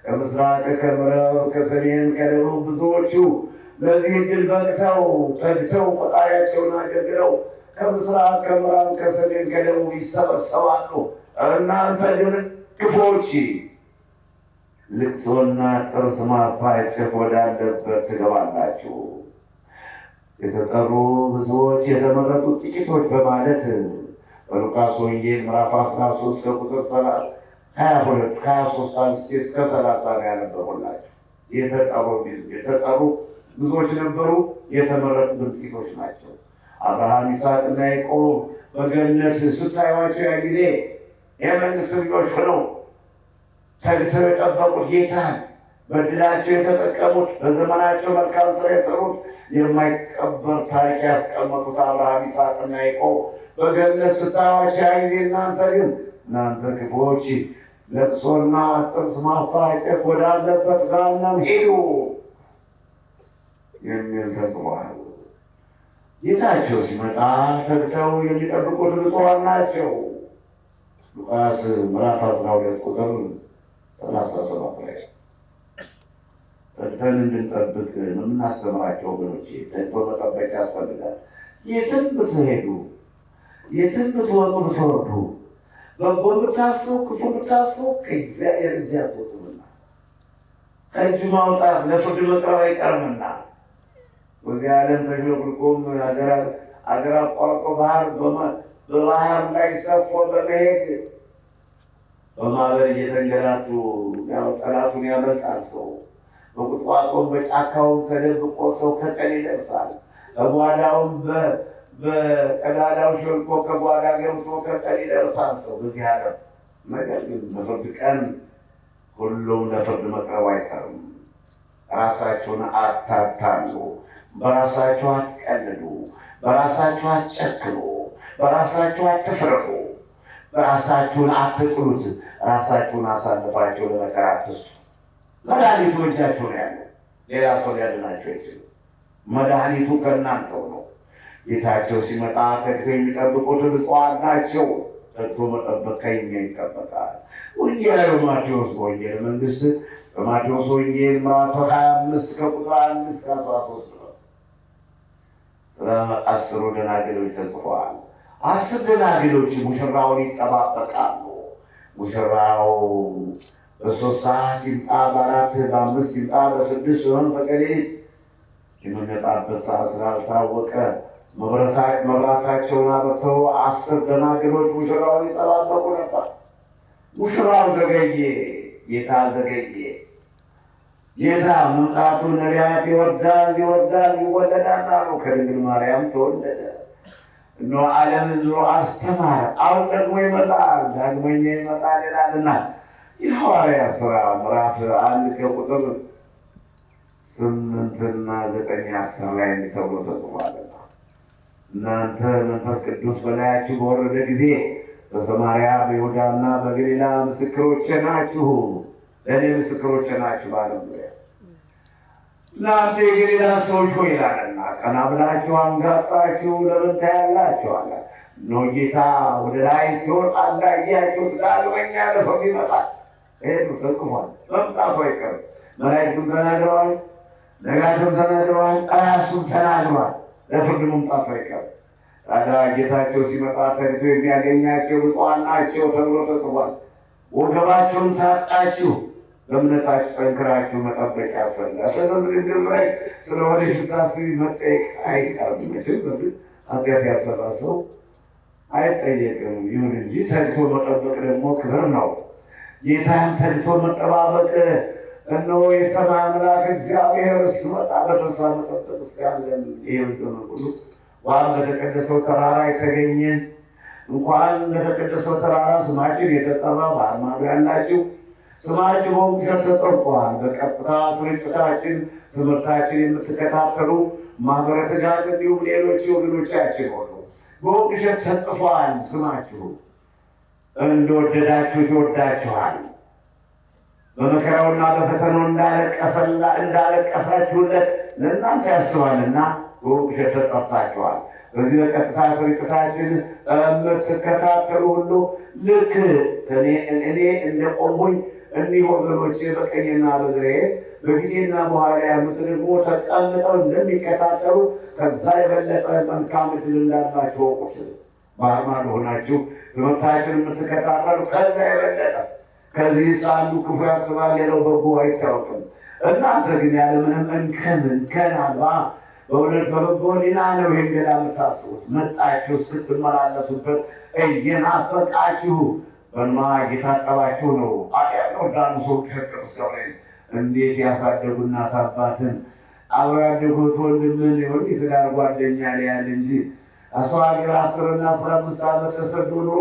C: ከምስራቅ ከምዕራብ ከሰሜን ከደቡብ ብዙዎቹ ለዚህ ዕድል በቅተው ተግተው ፈጣሪያቸውን አገልግለው ከምስራቅ ከምዕራብ ከሰሜን ከደቡብ ይሰበሰባሉ። እናንተ ግን ክፉዎች ልቅሶና ጥርስ ማፋጨት ወዳለበት ትገባላችሁ። የተጠሩ ብዙዎች የተመረጡ ጥቂቶች በማለት በሉቃስ ወንጌል ምዕራፍ 13 ከቁጥር 23 እስከ 30 ነው ያነበቡላችሁ። የተጠሩ ብዙዎች ነበሩ፣ የተመረጡ ጥቂቶች ናቸው። አብርሃም ይስሐቅና ያዕቆብ በገነት ስታዩዋቸው ያ ጊዜ የመንግስት ልጆች ሆነው ተግተው የጠበቁት ጌታን በድላቸው የተጠቀሙት በዘመናቸው መልካም ስራ የሰሩት የማይቀበር ታሪክ ያስቀመጡት አብርሃም ይስሐቅና ያዕቆብ በገነት ስታዩዋቸው ያ ጊዜ እናንተ ክፉዎች ለቅሶና ጥርስ ማፋጨት ወዳለበት ገሃነም ሄዱ የሚል ተጽፏል። ጌታቸው ሲመጣ ተግተው የሚጠብቁት ብፁዓን ናቸው። ሉቃስ ምዕራፍ 12 ቁጥር 37 ላይ ተግተን እንድንጠብቅ የምናስተምራቸው ወገኖች ተግቶ መጠበቅ ያስፈልጋል። የትም ብትሄዱ፣ የትም ብትወጡ ብትወርዱ፣ በጎ ብታስቡ ክፉ ብታስቡ ከእግዚአብሔር እጅ አትወጡምና ከእጁ ማውጣት ለፍርድ መቅረብ አይቀርምና በዚህ ዓለም ተሾልኮም አገር አቋርጦ በባህር ላይ ሰፎ በመሄድ በማዕበል እየተንገላቱ ጠላቱን ያመልጣል። ሰው በቁጥቋጦም በጫካውም ተደብቆ ሰው ከቀን ይደርሳል። በጓዳውም በቀዳዳው ሾልኮ ከጓዳ ገብቶ ከቀን ይደርሳል ሰው በዚህ ዓለም። ነገር ግን በፍርድ ቀን ሁሉም ለፍርድ መቅረቡ አይቀርም። ራሳቸውን አታታሉ፣ በራሳቸው አትቀልዱ፣ በራሳቸው አትጨክኑ፣ በራሳቸው አትፍረዱ፣ ራሳችሁን አትጥሉት፣ ራሳችሁን አሳልፋችሁ ለመከራ አትስጡ። መድኃኒቱ እጃችሁ ነው ያለው። ሌላ ሰው ሊያድናቸው አይችልም። መድኃኒቱ ከእናንተው ነው። ጌታቸው ሲመጣ ተግተው የሚጠብቁት ብፁዓን ናቸው። ተግቶ መጠበቅ ከእኛ ይጠበቃል። ወንጌላዊ ማቴዎስ በወንጌል መንግሥት በማቴዎስ ወንጌል ምዕራፍ 25 ከቁጥር 1 እስከ 13 ነው። ስለ 10 ደናግሎች ተጽፏል። 10 ደናግሎች ሙሽራውን ይጠባበቃሉ። ሙሽራው በ3 ሰዓት ይምጣ፣ በ4 በ5 ይምጣ፣ በ6 በመንፈቀ ሌሊት የሚመጣበት ሰዓት ስላልታወቀ መብራታቸውን አብርተው 10 ደናግሎች ሙሽራውን ይጠባበቁ ነበር። ሙሽራው ዘገየ፣ ጌታ ዘገየ። ጌታ መምጣቱን ነቢያት ይወርዳል ይወለዳል አሉ። ከድንግል ማርያም ተወለደ። እነሆ ዓለምን ዞሮ አስተማረ። አሁን ደግሞ ይመጣል፣ ዳግመኛ ይመጣል ይላልና የሐዋርያት ሥራ ምዕራፍ 1 ከቁጥር 8 እና 9 10 ላይ ተብሎ ተጽፏልና እናንተ መንፈስ ቅዱስ በላያችሁ በወረደ ጊዜ በሰማርያ በይሁዳና በገሊላ ምስክሮቼ ናችሁ፣ ለእኔ ምስክሮቼ ናችሁ ባለም ዙሪያ እናንተ የገሊላ ሰዎች ሆይ ይላልና ቀና ብላችሁ አንጋጣችሁ ለምን ታያላችሁ አለ። እነሆ ጌታ ወደ ላይ ሲወጣ እንዳያችሁት ዳግመኛ ለፍርድ ይመጣል። ይሄዱ ተጽፏል። መምጣቱ አይቀርም። መላእክቱም ተናግረዋል፣ ነቢያቱም ተናግረዋል፣ ቀሳውስቱም ተናግረዋል። ለፍርድ መምጣቱ አይቀርም። ታዲያ ጌታቸው ሲመጣ ተግቶ የሚያገኛቸው ብፁዓን ናቸው ተብሎ ተጽፏል። ወገባችሁን ታጥቃችሁ በእምነታችሁ ጠንክራችሁ መጠበቅ ያስፈልጋል። በምድር ላይ ስለ ወደፊት ታስቢ መጠየቅ አይቀርም። መቼም በምድር ኃጢአት ያሰራ ሰው አይጠየቅም። ይሁን እንጂ ተግቶ መጠበቅ ደግሞ ክብር ነው። ጌታን ተግቶ መጠባበቅ እነሆ የሰማይ አምላክ እግዚአብሔር ሲመጣ በተስፋ መጠበቅ እስካለን ይህን ዘመን ሁሉ እንኳን በተቀደሰው ተራራ የተገኘን እንኳን በተቀደሰው ተራራ ስማችን የተጠራ በአማዶ ያላችሁ ስማችን በውሸት ተጠርቷል። በቀጥታ ስርጭታችን ትምህርታችን የምትከታተሉ ማህበረ ትጋት እንዲሁም ሌሎች ወገኖቻችን ሆኑ በውሸት ተጽፏል። ስማችሁ እንደወደዳችሁ ይወዳችኋል። በመከራውና በፈተናው እንዳለቀሳችሁለት ለእናንተ ያስባልና በውሸት ተጠርታችኋል። በዚህ በቀጥታ ስርጭታችን የምትከታተሉ ሁሉ ልክ እኔ እንደቆምሁኝ እኒህ ወገኖቼ በቀኝና በግሬ በፊቴና በኋላ ያሉት ደግሞ ተቀምጠው እንደሚከታተሉ ከዛ የበለጠ መልካም ዕድል እንዳላችሁ ወቁት። ባህር ማዶ ሆናችሁ ትምህርታችን የምትከታተሉ ከዛ የበለጠ ከዚህ አንዱ ክፉ ያስባል፣ ሌላው በጎ አይታወቅም። እናንተ ግን ያለምንም እንከን አልባ በእውነት በበጎ ሕሊና ነው ይህን ገዳ የምታስቡት። መጣችሁ እስክትመላለሱበት እየናፈቃችሁ በማ እየታጠባችሁ ነው። አያለው ዳኑ ሰው ቅዱስ ገብርኤል እንዴት ያሳደጉ እናት አባትን አብረው ያደጉት ወንድምን ይሆን የትዳር ጓደኛ ሊያል እንጂ አስራ ሀገር 10 እና 15 ዓመት ተሰዶ ኑሮ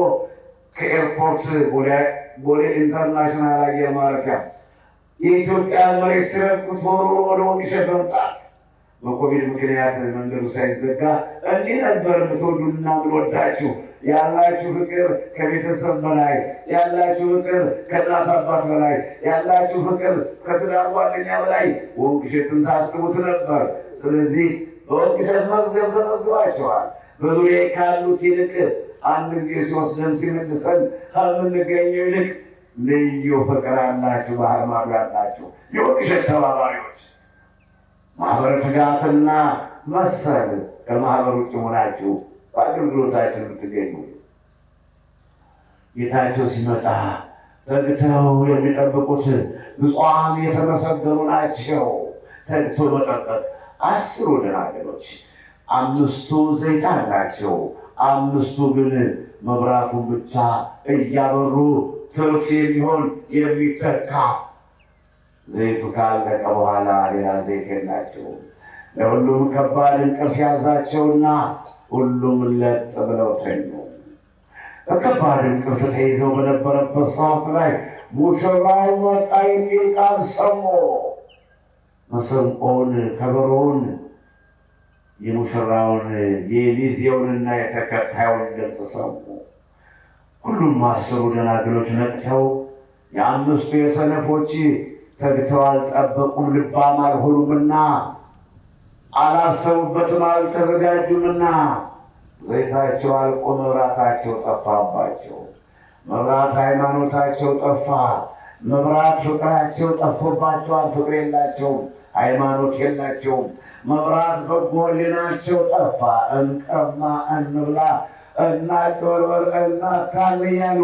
C: ከኤርፖርት ቦሌ ኢንተርናሽናል አየር ማረፊያ የኢትዮጵያ መሬት ሲረግጡት ሆኖ ወደ ወንቅሸት መምጣት በኮቪድ ምክንያት መንገዱ ሳይዘጋ እንዲህ ነበር የምትወዱና የምንወዳችሁ። ያላችሁ ፍቅር ከቤተሰብ በላይ፣ ያላችሁ ፍቅር ከእናት አባት በላይ፣ ያላችሁ ፍቅር ከትዳር ጓደኛ በላይ ወንቅሸትን ታስቡት ነበር። ስለዚህ በወንቅሸት መዝገብ ተመዝግባችኋል። በዙሪያ ካሉት ይልቅ አንድ ጊዜ ሲወስደን ሲመልሰን ከምንገኘው ይልቅ ልዩ ፍቅር አላችሁ። ባህር ማዶ ያላችሁ የወንቅሸት ተባባሪዎች ማህበረ ትጋትና መሰል ከማህበር ውጭ ሆናችሁ በአገልግሎታችን የምትገኙ ጌታቸው ሲመጣ ተግተው የሚጠብቁት ብፁዓን የተመሰገኑ ናቸው። ተግቶ መጠበቅ 10 ደናግሎች 5ቱ ዘይት አላቸው፣ 5ቱ ግን መብራቱን ብቻ እያበሩ ትርፍ የሚሆን የሚተካ ዘይቱ ካለቀ በኋላ ሌላ ዘይት የላቸውም። ለሁሉም ከባድ እንቅልፍ ያዛቸውና ሁሉም ለጥ ብለው ተኙ። በከባድ እንቅልፍ ተይዘው በነበረበት ሰዓት ላይ ሙሽራው መጣ የሚል ቃል ሰሙ። መሰንቆውን፣ ከበሮውን፣ የሙሽራውን የሚዜውንና የተከታዩን ድምፅ ሰሙ። ሁሉም 10 ደናግሎች ነቅተው የ5ቱ የሰነፎች ተግተው አልጠበቁም፣ ልባም አልሆኑምና አላሰቡበትም፣ አልተዘጋጁምና ዘይታቸው አልቆ መብራታቸው ጠፋባቸው። መብራት ሃይማኖታቸው ጠፋ። መብራት ፍቅራቸው ጠፍቶባቸዋል። ፍቅር የላቸውም፣ ሃይማኖት የላቸውም። መብራት በጎ ሕሊናቸው ጠፋ። እንቀማ፣ እንብላ፣ እናጭበርበር፣ እናታል እያሉ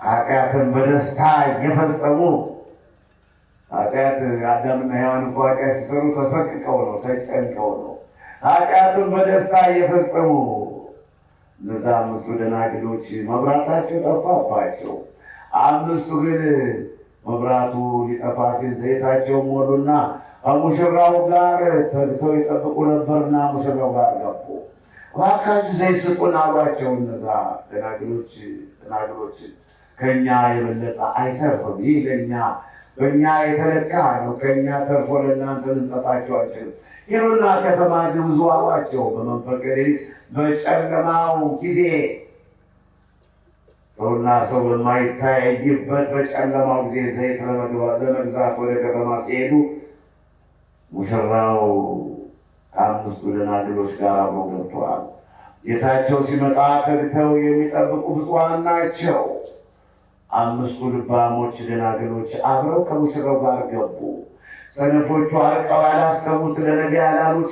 C: ኃጢአትን በደስታ እየፈጸሙ ኃጢአት አዳምና ሔዋን እንኳ ኃጢአት ሲሰሩ ተሰቅቀው ነው፣ ተጨንቀው ነው። ኃጢአትን በደስታ እየፈጸሙ እነዛ 5ቱ ደናግሎች መብራታቸው ጠፋባቸው። 5ቱ ግን መብራቱ ሊጠፋ ሲል ዘይታቸው ሞሉና ከሙሽራው ጋር ተግተው ይጠብቁ ነበርና ሙሽራው ጋር ገቡ። እባካችሁ ዘይት ስጡን አሏቸው። እነዛ ደናግሎች ከእኛ የበለጠ አይተርፍም፣ ይህ ለእኛ በእኛ የተለካ ነው፣ ከእኛ ተርፎ ለእናንተ ልንሰጣቸው አንችልም። ሂዱና ከተማ ግብዙ አሏቸው። በመንፈቀ ሌሊት በጨለማው ጊዜ ሰውና ሰው በማይታይበት በጨለማው ጊዜ ዘይት ለመግዛት ወደ ከተማ ሲሄዱ ሙሽራው ከ5ቱ ደናግሎች ጋር አብረው ገብተዋል። ጌታቸው ሲመጣ ተግተው የሚጠብቁ ብፁዓን ናቸው። 5ቱ ልባሞች ደናግሎች አብረው ከሙሽራው ጋር ገቡ። ሰነፎቹ አርቀው ያላሰቡት ለነገ ያላሉት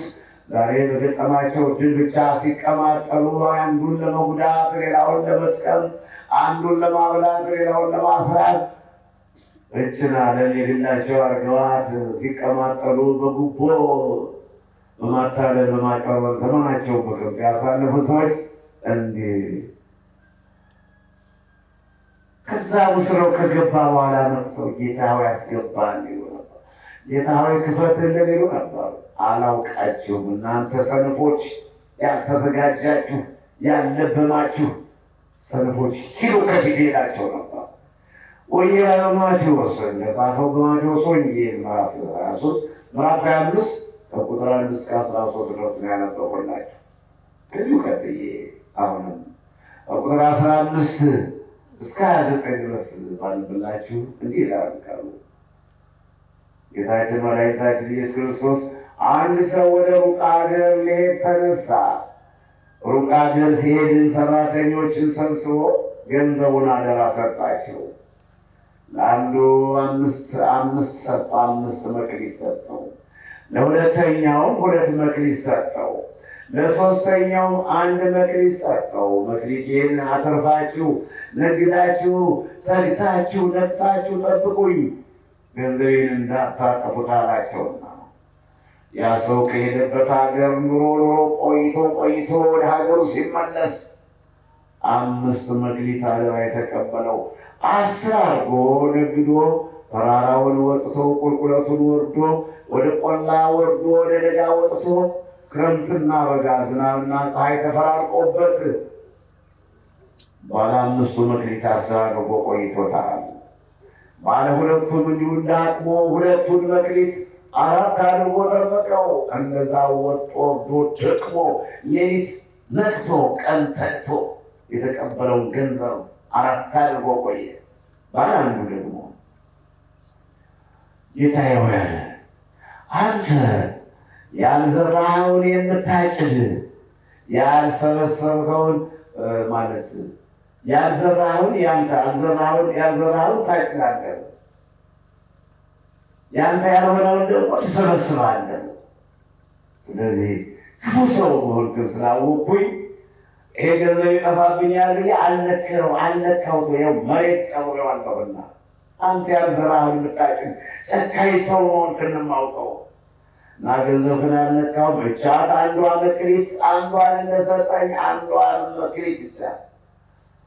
C: ዛሬ በገጠማቸው ድል ብቻ ሲቀማጠሉ አንዱን ለመጉዳት ሌላውን ለመጥቀም፣ አንዱን ለማብላት ሌላውን ለማስራት እችን ዓለም የግላቸው አርገዋት ሲቀማጠሉ በጉቦ በማታለል በማቀርበር ዘመናቸው በግብ ያሳለፉ ሰዎች እንዲህ ከዛ ሙሽራው ከገባ በኋላ መጥተው ጌታ ሆይ ያስገባን ይሉ ነበር። ጌታ ሆይ ክፈትልን ይሉ ነበር። አላውቃችሁም እናንተ ሰነፎች፣ ያልተዘጋጃችሁ ያልለበማችሁ ሰነፎች ሂዱ ከፊት ይላቸው ነበር። ወንጌላዊ ማቴዎስ እንደጻፈው በማቴዎስ ወንጌል ምዕራፍ 25 ከቁጥር 1 እስከ 13 ድረስ ነው ያነበብኩላችሁ። ከዚሁ ቀጥዬ አሁንም ከቁጥር 15 እስከ 29 ድረስ ባንብላችሁ እንዲህ ይላል ቃሉ። ጌታችን መድኃኒታችን ኢየሱስ ክርስቶስ አንድ ሰው ወደ ሩቅ አገር ሊሄድ ተነሳ። ሩቅ አገር ሲሄድ ሰራተኞችን ሰብስቦ ገንዘቡን አደራ ሰጣቸው። ለአንዱ 5 መክሊት ሰጠው፣ ለሁለተኛውም 2 መክሊት ሰጠው፣ ለሶስተኛውም 1 መክሊት ሰጠው። መክሊቴን አተርፋችሁ ነግዳችሁ ተግታችሁ ነቅታችሁ ጠብቁኝ፣ ገንዘቤን እንዳታጠፉት አላቸውና ያ ሰው ከሄደበት ሀገር ኑሮ ቆይቶ ወደ ሀገሩ ሲመለስ 5 መክሊት አደራ የተቀበለው 10 አድርጎ ነግዶ ተራራውን ወጥቶ ቁልቁለቱን ወርዶ ወደ ቆላ ወርዶ ወደ ደጋ ወጥቶ ክረምትና በጋ ዝናብና ፀሐይ ተፈራርቆበት ባለ 5ቱ መክሊት 10 አድርጎ ቆይቶታል። ባለ 2ቱም እንዲሁ እንዳቅሞ 2ቱን መክሊት 4 አድርጎ ጠበቀው። እንደዛ ወጥቶ ደክሞ ሌሊት ነግቶ ቀን ተግቶ የተቀበለውን ገንዘብ 4 አድርጎ ቆየ። ባለ አንዱ ደግሞ ጌታዬ ሆይ አንተ ያልዘራኸውን የምታጭድ ያልሰበሰብከውን ማለት ያልዘራኸውን ያልዘራኸውን ታጭዳለህ፣ ያንተ ያልሆነውን ደግሞ ትሰበስባለህ። ስለዚህ ክፉ ሰው መሆንክን ስላወቅኩኝ ይሄ ገንዘብ ይጠፋብኛል ብዬ አልነካሁት ይኸው መሬት ቀብሬዋለሁና አንተ ያልዘራኸውን የምታጭድ ጨካኝ ሰው መሆንክን የማውቀው እና ገንዘብህን አልነካሁም። ብቻ አንዷ መክሊት አንዷን እንደሰጠኝ 1 መክሊት ብቻ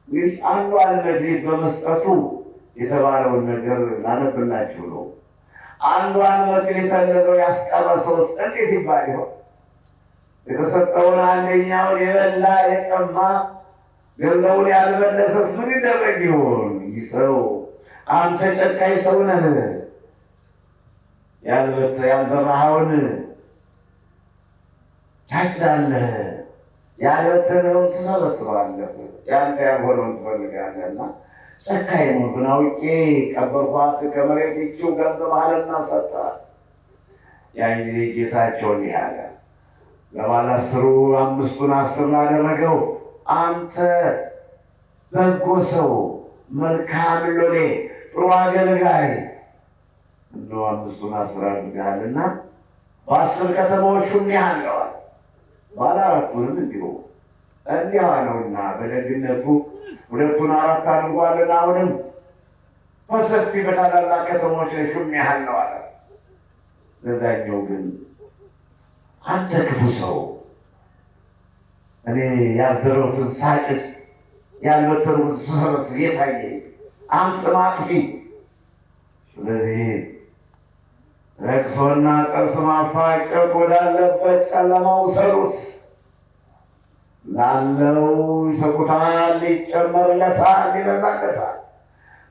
C: እንግዲህ 1 መክሊት በመስጠቱ የተባለውን ነገር ላነብላችሁ ነው። 1 መክሊት እንደው ያስቀረ ሰውስ እንዴት ይባል ይሆን? የተሰጠውን አንደኛውን የበላ የቀማ ገንዘቡን ያልመለሰስ ምን ይደረግ ይሆን? ይህ ሰው አንተ ጨካኝ ሰው ነህ፣ ያልዘራኸውን ታጭዳለህ፣ ያልበተነውን ትሰበስባለህ፣ ያንተ ያልሆነውን ትፈልጋለህና ጨካኝ መሆኑን አውቄ ቀበርኳት። ከመሬት ይቺው ገንዘብ አለና ሰጠ። ያን ጊዜ ጌታቸው እንዲህ አለ ለባለ አስሩ 5ቱን 10 ላደረገው አንተ በጎ ሰው፣ መልካም ሎሌ፣ ጥሩ አገልጋይ እንደው 5ቱን 10 አድርገሃልና በ10 ከተማዎች ሹሜሃለዋል። ባለ 4ቱንም እንዲሁ እንዲህ አለውና በደግነቱ 2ቱን 4 አድርጓልና አሁንም በሰፊ በታላላቅ ከተሞች ላይ ሹሜሃለሁ አለ። ለዛኛው ግን አንተ ክፉ ሰው፣ እኔ ያዘረሁትን ሳጭድ ያልበተሩትን ስሰበስብ የታየኝ አንተ ማጥፊ። ስለዚህ ለቅሶና ጥርስ ማፋጨት ወዳለበት ጨለማ ውሰዱት። ላለው ይሰጡታል፣ ይጨመርለታል፣ ይበዛለታል።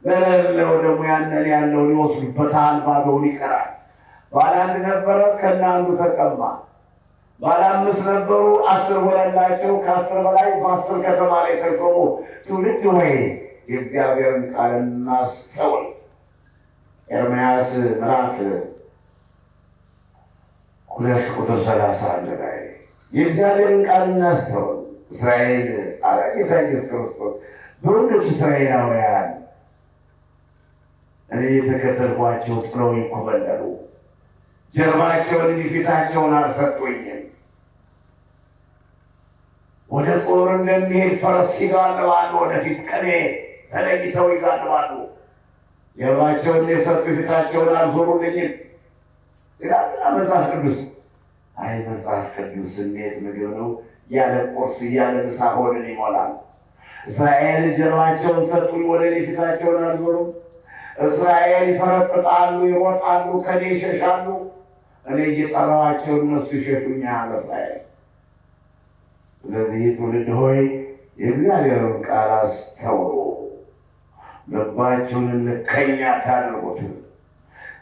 C: ለሌለው ደግሞ ያንን ያለውን ይወስዱበታል፣ ባዶውን ይቀራል። ባለ 1 ነበረ፣ ከአንዱ ተቀማ። ባለ 5 ነበሩ፣ 10 ሆነላቸው። ከ10 በላይ በ10 ከተማ ላይ ተሾሙ። ትውልድ ሆይ የእግዚአብሔርን ቃል እናስተውል። ኤርምያስ ምዕራፍ 2 ቁጥር 31 ላይ የእግዚአብሔርን ቃል እናስተውል። እስራኤል አለ ጌታ ኢየሱስ ክርስቶስ፣ በእውነት እስራኤላውያን እኔ የተከተልኳቸው ጥለውኝ ኮበለሉ፣ ጀርባቸውን እንጂ ፊታቸውን አልሰጡኝም። ወደ ጦር እንደሚሄድ ፈረስ ይጋልባሉ፣ ወደፊት ከኔ ተለይተው ይጋልባሉ። ጀርባቸውን የሰጡ ፊታቸውን አልዞሩልኝም ይላል መጽሐፍ ቅዱስ። አይ መጽሐፍ ቅዱስ እንዴት ምግብ ነው! ያለ ቁርስ ያለ ምሳ ሆድን ይሞላል። እስራኤል ጀርባቸውን ሰጡኝ፣ ወደ እኔ ፊታቸውን አልዞሩም። እስራኤል ይፈረጥጣሉ፣ ይሮጣሉ፣ ከኔ ይሸሻሉ። እኔ እየጠራኋቸው እነሱ ይሸሹኛል። እስራኤል ስለዚህ ትውልድ ሆይ የእግዚአብሔርን ቃል አስተውሉ፣ ልባችሁን ልከኛ አታድርጉት።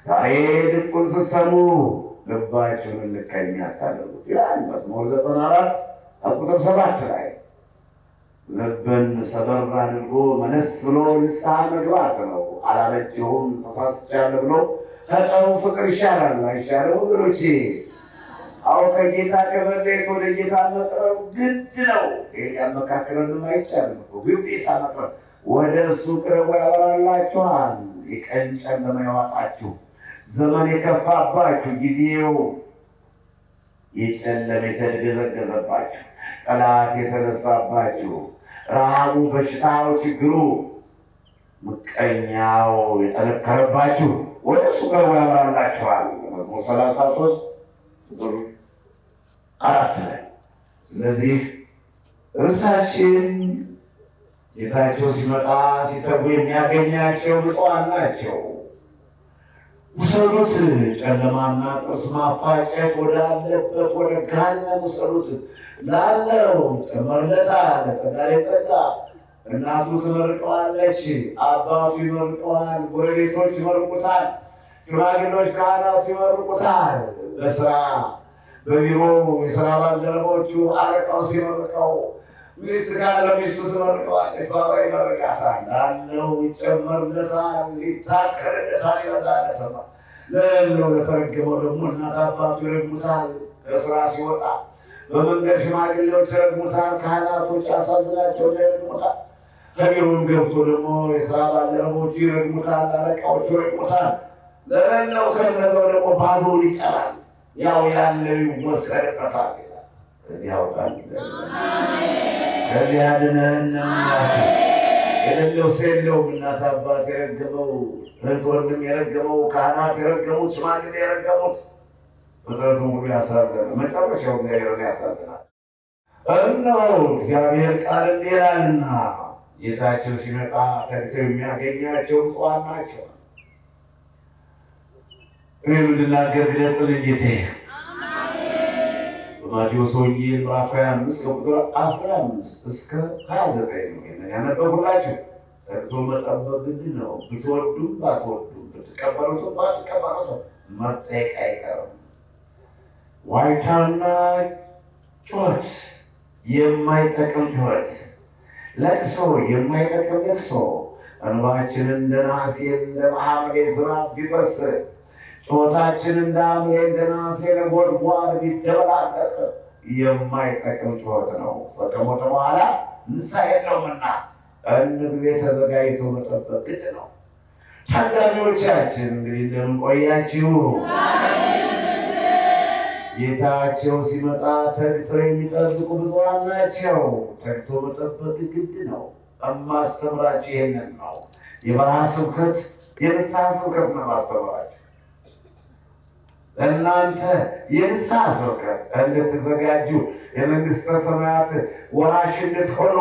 C: ዛሬ ድምፁን ስትሰሙ ልባችሁን ልከኛ አታድርጉት ይላል መዝሙር 94 ቁጥር 7 ላይ። ልብን ሰበር አድርጎ መለስ ብሎ ንስሐ መግባት ነው። አላለችሁም ተሳስቻለሁ ብሎ ከቀሩ ፍቅር ይሻላል አይሻልም ወገኖቼ? አዎ ከጌታ ከመለየት ወደ ጌታ መቅረብ ግድ ነው። ያመካከለንም አይቻልም እኮ ግዴታ መቅረብ። ወደ እሱ ቅረቡ፣ ያበራላችኋል። የቀን ጨለማ ያዋጣችሁ፣ ዘመን የከፋባችሁ፣ ጊዜው የጨለመ የተገዘገዘባችሁ፣ ጠላት የተነሳባችሁ፣ ረሃቡ፣ በሽታው፣ ችግሩ፣ ምቀኛው የጠነከረባችሁ ወደ እሱ ቅረቡ፣ ያበራላችኋል። መዝሙር 33 ቁጥር 4 ላይ። ስለዚህ እርሳችን ጌታቸው ሲመጣ ሲተጉ የሚያገኛቸው ብፁዓን ናቸው። ውሰዱት፣ ጨለማና ጥርስ ማፋጨት ወዳለበት ወደ ገሃነም ውሰዱት። ላለው ጨመርለታል፣ ለጸጋ ላይ ጸጋ። እናቱ ትመርቀዋለች፣ አባቱ ይመርቀዋል፣ ጎረቤቶች ይመርቁታል፣ ሽማግሌዎች ካህናቱ ይመርቁታል። በስራ በቢሮ የስራ ባልደረቦቹ አለቃው ሲመርቀው፣ ሚስት ካለ ሚስቱ ትመርቀዋለች፣ ባባ ይመርቃታል። ላለው ይጨመርለታል፣ ይታቀርለታል፣ ይበዛለታል። ለሌለው ለተረገመው ደግሞ እናት አባቱ ይረግሙታል። ከስራ ሲወጣ በመንገድ ሽማግሌዎች ይረግሙታል፣ ካህናቶች ያሳዝናቸው ይረግሙታል። ከቢሮም ገብቶ ደግሞ የስራ ባልደረቦቹ ይረግሙታል፣ አለቃዎቹ ይረግሙታል። ለሌለው ከነዛው ደግሞ ባዶ ይቀራል። ያው ያለው ይወሰድበታል። እዚያው ቃል ከዚህ አድነን። የሌለው የለውም። እናት አባት የረገመው፣ እህት ወንድም የረገመው፣ ካህናት የረገሙት፣ ሽማግሌ የረገሙት፣ ፍጥረቱ ሁሉ ያሳዝናል። መጨረሻው እግዚአብሔርን ያሳዝናል። እነሆ እግዚአብሔር ቃል እንዲህ ይላልና ጌታቸው ሲመጣ ተግተው የሚያገኛቸው ብፁዓን ናቸው። እኔ እንድናገር ግለጽልኝ ጌታዬ። በማቴዎስ ወንጌል ምዕራፍ 25 ከቁጥር 15 እስከ 29 ነው ያነበብኩላችሁ። ተግቶ መጠበቅ ግድ ነው። ብትወዱም ባትወዱም፣ ብትቀበሉትም ባትቀበሉትም መጠየቅ አይቀርም። ዋይታና ጩኸት የማይጠቅም ጩኸት፣ ለቅሶ የማይጠቅም ለቅሶ፣ እንባችን እንደ ነሐሴ እንደ ሐምሌ ዝናብ ቢፈስ ጩኸታችን እንደ ሐምሌ እንደ ነሐሴ ነጎድጓድ ቢደበላለቅ የማይጠቅም ጩኸት ነው። ሰው ከሞተ በኋላ ንስሐ የለውምና አንድ ጊዜ ተዘጋጅቶ መጠበቅ ግድ ነው። ታዳሚዎቻችን እንግዲህ እንደምን ቆያችሁ? ጌታቸው ሲመጣ ተግተው የሚጠብቁ ብፁዓን ናቸው። ተግቶ መጠበቅ ግድ ነው። እማስተምራችሁ ይሄንን ነው። የበረሃ ስብከት የንስሐ ስብከት ነው ማስተምራችሁ። እናንተ የንስሐ ስብከት እንድትዘጋጁ የመንግሥተ ሰማያት ወራሽ እንድትሆኑ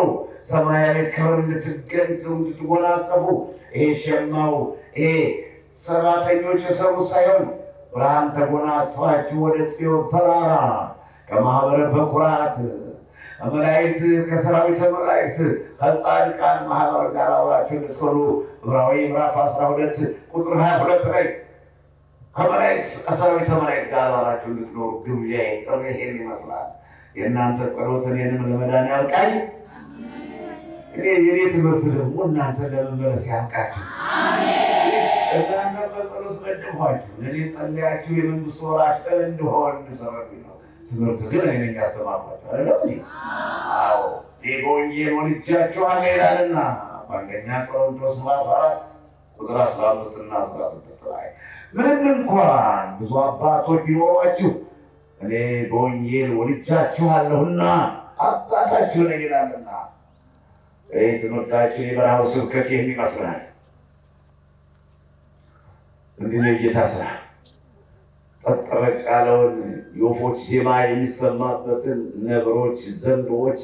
C: ሰማያዊ ክብር እንድትገኙ እንድትጎናጸፉ ይሄ ሸማው ይሄ ሰራተኞች የሰሩ ሳይሆን ብርሃን ተጎናጽፋችሁ ወደ ጽዮን ተራራ ከማኅበረ በኩራት መላእክት ከሰራዊተ መላእክት ከጻድቃን ማኅበር ጋር አብራችሁ እንድትሆኑ ዕብራዊ ምዕራፍ 12 ቁጥር 22 ላይ ከመላእክት ከሰራዊተ መላእክት ጋር አብራችሁ እንድትኖሩ ግብዣዬ ጥሪ ይሄን ይመስላል። የእናንተ ጸሎት እኔንም ለመዳን ያብቃኝ። የኔ ትምህርት ደግሞ እናንተ ለመመለስ ያብቃችሁ። እናንተ በጸሎት መድቧችሁ ለእኔ ጸለያችሁ የመንግሥቱ ወራሽ እንድሆን እንድሰረብኝ ነው። ትምህርት ግን እኔ ነኝ ያስተማርኳችሁ አይደለም። አዎ በወንጌል ወልጃችኋለሁ ይላልና በአንደኛ ቆሮንቶስ ምዕራፍ 4 ቁጥር 15 እና 16 ላይ ምንም እንኳን ብዙ አባቶች ቢኖሯችሁ እኔ በወንጌል ወልጃችኋለሁና አባታችሁ ነኝ ይላልና ይህ ትምህርታችን የበረሃው ስብከት ይህን ይመስላል። እንግዲህ የጌታ ስራ ጠጠረጭ ያለውን የወፎች ዜማ የሚሰማበትን ነብሮች፣ ዘንዶዎች፣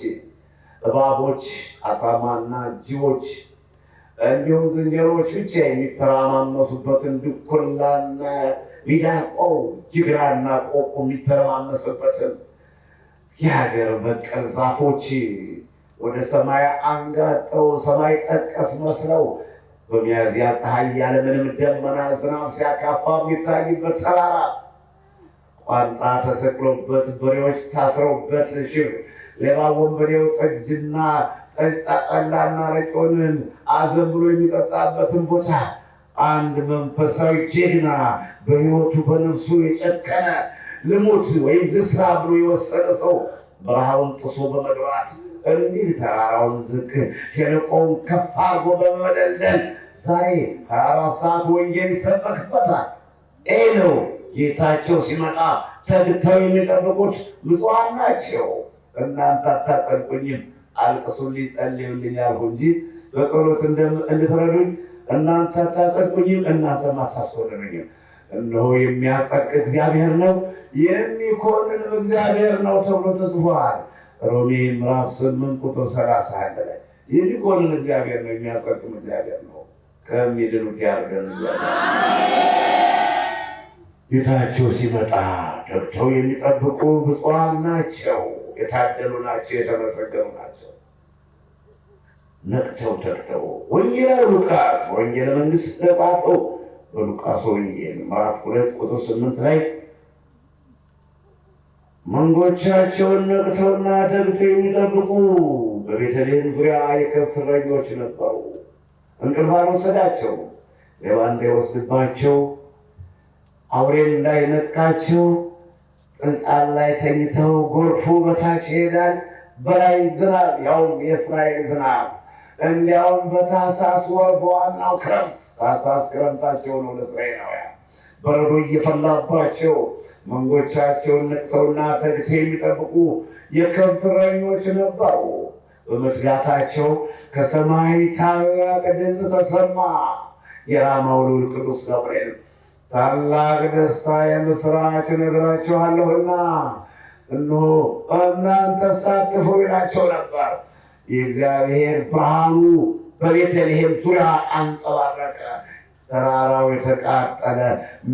C: እባቦች፣ አሳማና ጅቦች እንዲሁም ዝንጀሮዎች ብቻ የሚተራማመሱበትን ድኩላና ሚዳቆ ጅግራና ቆቁ የሚተረማመስበትን የሀገር በቀል ዛፎች ወደ ሰማይ አንጋጠው ሰማይ ጠቀስ መስለው በሚያዝያ ፀሐይ ያለምንም ደመና ዝናብ ሲያካፋ የሚታይበት ተራራ ቋንጣ ተሰቅሎበት በሬዎች ታስረውበት ሽር ሌባ ወንበዴው ጠጅና ጠላና ረቂውን አዘንብሎ የሚጠጣበትን ቦታ አንድ መንፈሳዊ ጀግና በሕይወቱ በነፍሱ የጨከነ ልሙት ወይም ልስራ ብሎ የወሰነ ሰው በረሃውን ጥሶ በመግባት እንዲህ ተራራውን ዝቅ ሸለቆውን ከፍ አድርጎ በመደልደል ዛሬ 24 ሰዓት ወንጌል ይሰበክበታል። ይህ ነው ጌታቸው ሲመጣ ተግተው የሚጠብቁት ብፁዓን ናቸው። እናንተ አታጸድቁኝም፣ አልቅሱልኝ፣ ጸልዩልኝ ያልኩ እንጂ በጸሎት እንድትረዱኝ እናንተ አታጸድቁኝም፣ እናንተም አታስኮንኑኝም። እነሆ የሚያጸድቅ እግዚአብሔር ነው፣ የሚኮንንም እግዚአብሔር ነው ተብሎ ተጽፏል። ሮሜ ምዕራፍ 8 ቁጥር 31 ላይ የሚኮንን እግዚአብሔር ነው፣ የሚያጸድቅም እግዚአብሔር ነው። ከሚድኑት ያድርገን እግዚአብሔር። ጌታቸው ሲመጣ ተግተው የሚጠብቁ ብፁዓን ናቸው፣ የታደሉ ናቸው፣ የተመሰገኑ ናቸው። ነቅተው ተግተው ወንጌላዊ ሉቃስ ወንጌለ መንግሥት እንደጻፈው በሉቃስ ወንጌል ምዕራፍ 2 ቁጥር 8 ላይ መንጎቻቸውን ነቅተውና ተግተው የሚጠብቁ በቤተልሔም ዙሪያ የከብት እረኞች ነበሩ። እንቅልፍ አልወሰዳቸው፣ ሌባ እንዳይወስድባቸው፣ አውሬም እንዳይነጥቃቸው። ጥልጣን ላይ ተኝተው ጎርፉ በታች ይሄዳል፣ በላይ ዝናብ፣ ያውም የእስራኤል ዝናብ። እንዲያውም በታኅሳስ ወር በዋናው ክረምት፣ ታኅሳስ ክረምታቸው ነው ለእስራኤላውያን፣ በረዶ እየፈላባቸው መንጎቻቸውን ነቅተውና ተግተው የሚጠብቁ የከብት እረኞች ነበሩ። በመትጋታቸው ከሰማይ ታላቅ ድምፅ ተሰማ። የራማው ልዑል ቅዱስ ገብርኤል ታላቅ ደስታ የምስራች እነግራችኋለሁና እነሆ እናንተ ሳትፉ ይላቸው ነበር። የእግዚአብሔር ብርሃኑ በቤተልሔም ዙሪያ አንጸባረቀ። ተራራው የተቃጠለ፣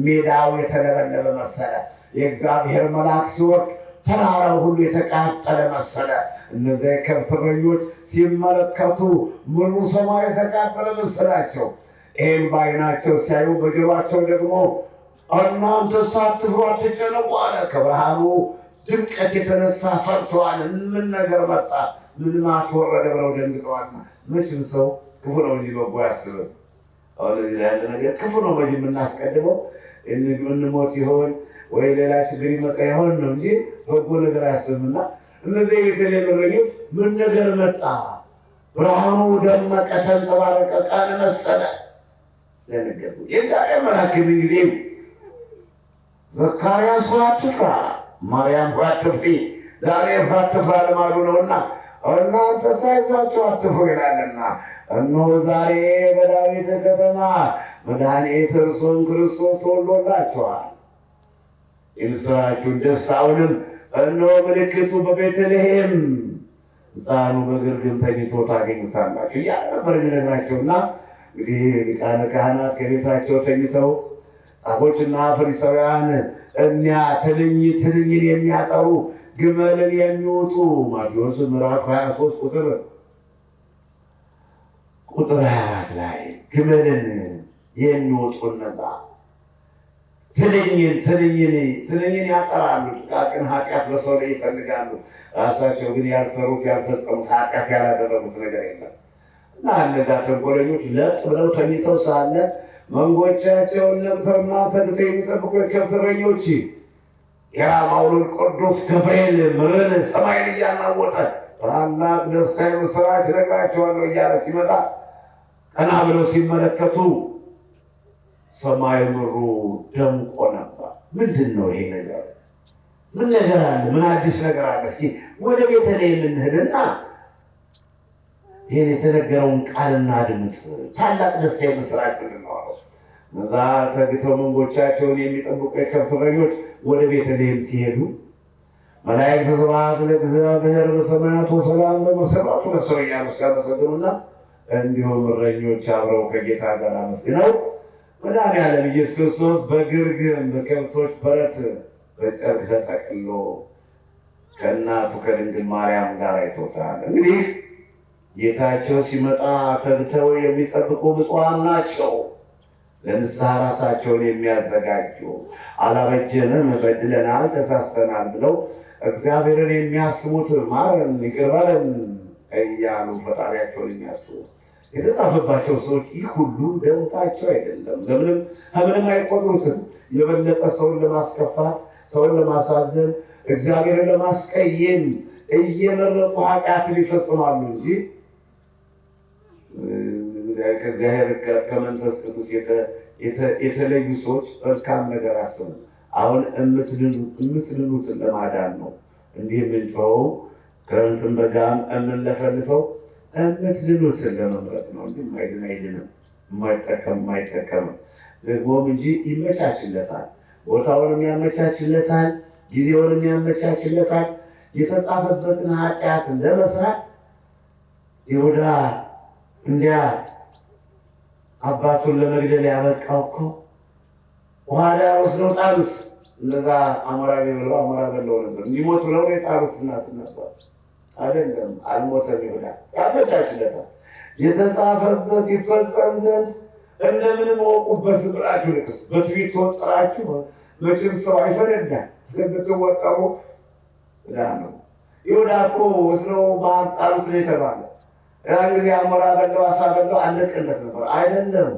C: ሜዳው የተለበለበ መሰለ። የእግዚአብሔር መልአክ ሲወርድ ተራራው ሁሉ የተቃጠለ መሰለ። እነዚያ የከብት እረኞች ሲመለከቱ ሙሉ ሰማይ የተቃጠለ መሰላቸው። ይህም በዓይናቸው ሲያዩ በጆሯቸው ደግሞ እናንተ ሳትፍሩ አትጨነቁ አለ። ከብርሃኑ ድምቀት የተነሳ ፈርተዋል። ምን ነገር መጣ? ምን አትወረደ ብለው ደንግጠዋልና መቼም ሰው ክፉ ነው እንጂ በጎ አያስብም። አሁን ያለ ነገር ክፉ ነው እንጂ የምናስቀድመው እንሞት ይሆን ወይ ሌላ ችግር ይመጣ ይሆን ነው እንጂ በጎ ነገር አያስብምና እነዚህ የቤተልሔም እረኞች ምን ነገር መጣ? ብርሃኑ ደመቀ፣ ተንጸባረቀ፣ ቀን መሰለ ደነገጡ። የዛሬ መልአክ ጊዜ ዘካርያስ ሆይ አትፍራ፣ ማርያም ሆይ አትፍሪ። ዛሬ አትፍራ ልማዱ ነውና እናንተ ሳይዟቸው አትፍሩ ይላልና እነሆ ዛሬ በዳዊት ከተማ መድኃኒት እርሱም ክርስቶስ ተወልዶላችኋል። የምስራቹን ደስታውንም እነሆ ምልክቱ በቤተልሔም ሕፃኑ በግርግም ተኝቶ ታገኙታላችሁ እያለ ነበር የሚነግራቸውና እንግዲህ ሊቃነ ካህናት ከቤታቸው ተኝተው ጻፎችና ፈሪሳውያን እኒያ ትንኝን የሚያጠሩ ግመልን የሚወጡ ማቴዎስ ምዕራፍ 23 ቁጥር 24 ላይ ግመልን የሚወጡ እነዛ ትንኝን ያጠራሉ። ጥቃቅን ኃጢአት በሰው ላይ ይፈልጋሉ። ራሳቸው ግን ያልሰሩት ያልፈጸሙት ኃጢአት ያላደረጉት ነገር የለም እና እነዛ ተንኮለኞች ለጥ ብለው ተኝተው ሳለ መንጎቻቸውን ነቅተውና ተግተው የሚጠብቁ የከብት እረኞች የራማውን ቅዱስ ገብርኤል ምድርን ሰማይን እያናወጠ ታላቅ ደስታ የምስራች እነግራቸዋለሁ እያለ ሲመጣ ቀና ብለው ሲመለከቱ ሰማይ ምድሩ ደምቆ ነበር። ምንድን ነው ይሄ ነገር? ምን ነገር አለ? ምን አዲስ ነገር አለ? እስኪ ወደ ቤተልሔም እንሂድና ይህን የተነገረውን ቃልና ድምፅ ታላቅ ደስታ የምስራች ምንድን ነው? እነዛ ተግተው መንጎቻቸውን የሚጠብቁ የከብት እረኞች ወደ ቤተልሔም ሲሄዱ መላእክት ስብሐት ለእግዚአብሔር በሰማያት ወሰላም በመሰማቱ ለሰው እያሉ ሲያመሰግኑና እንዲሁም እረኞች አብረው ከጌታ ጋር አመስግነው መድኃኒዓለም ኢየሱስ ክርስቶስ በግርግም በከብቶች በረት በጨርቅ ተጠቅልሎ ከእናቱ ከድንግል ማርያም ጋር አይቶታል። እንግዲህ ጌታቸው ሲመጣ ተግተው የሚጠብቁ ብፁዓን ናቸው። ለንስሐ ራሳቸውን የሚያዘጋጁ አላበጀንም፣ በድለናል፣ ተሳስተናል ብለው እግዚአብሔርን የሚያስቡት ማረን፣ ይቅር በለን እያሉ ፈጣሪያቸውን የሚያስቡት የተጻፈባቸው ሰዎች ይህ ሁሉ ደንታቸው አይደለም። ከምንም አይቆጥሩትም። የበለጠ ሰውን ለማስከፋት፣ ሰውን ለማሳዘን፣ እግዚአብሔርን ለማስቀየም እየመረጡ ኃጢአትን ይፈጽማሉ እንጂ ከእግዚአብሔር ከመንፈስ ቅዱስ የተለዩ ሰዎች መልካም ነገር አስቡ። አሁን የምትድኑትን ለማዳን ነው እንዲህ የምንጮኸው፣ ክረምትን በጋም የምንለፈልፈው የምትድኑትን ለመምረጥ ነው እንጂ ማይድን አይድንም፣ የማይጠቀምም ደግሞም እንጂ ይመቻችለታል። ቦታውንም ያመቻችለታል፣ ጊዜውንም ያመቻችለታል። የተጻፈበትን ኃጢአት ለመስራት ይሁዳ እንዲያ አባቱን ለመግደል ያበቃው እኮ በኋላ ወስደው ጣሉት። እነዛ አሞራ ብለው አሞራ በለው ነበር እንዲሞት ብለው የጣሉት እናት ነበር። አይደለም አልሞተም። ይሁዳ ያመቻችለታል። የተጻፈበት ይፈጸም ዘንድ እንደምንም ወቁበት ብላችሁ ልቅስ በትዊት ተወጠራችሁ መቼም ሰው አይፈነዳም። ብትወጠሩ እዳ ነው። ይሁዳ እኮ ወስደው ባህር ጣሉት ነው የተባለ። ያን ጊዜ አሞራ በለው አሳ በለው አለቀለት ነበር። አይደለም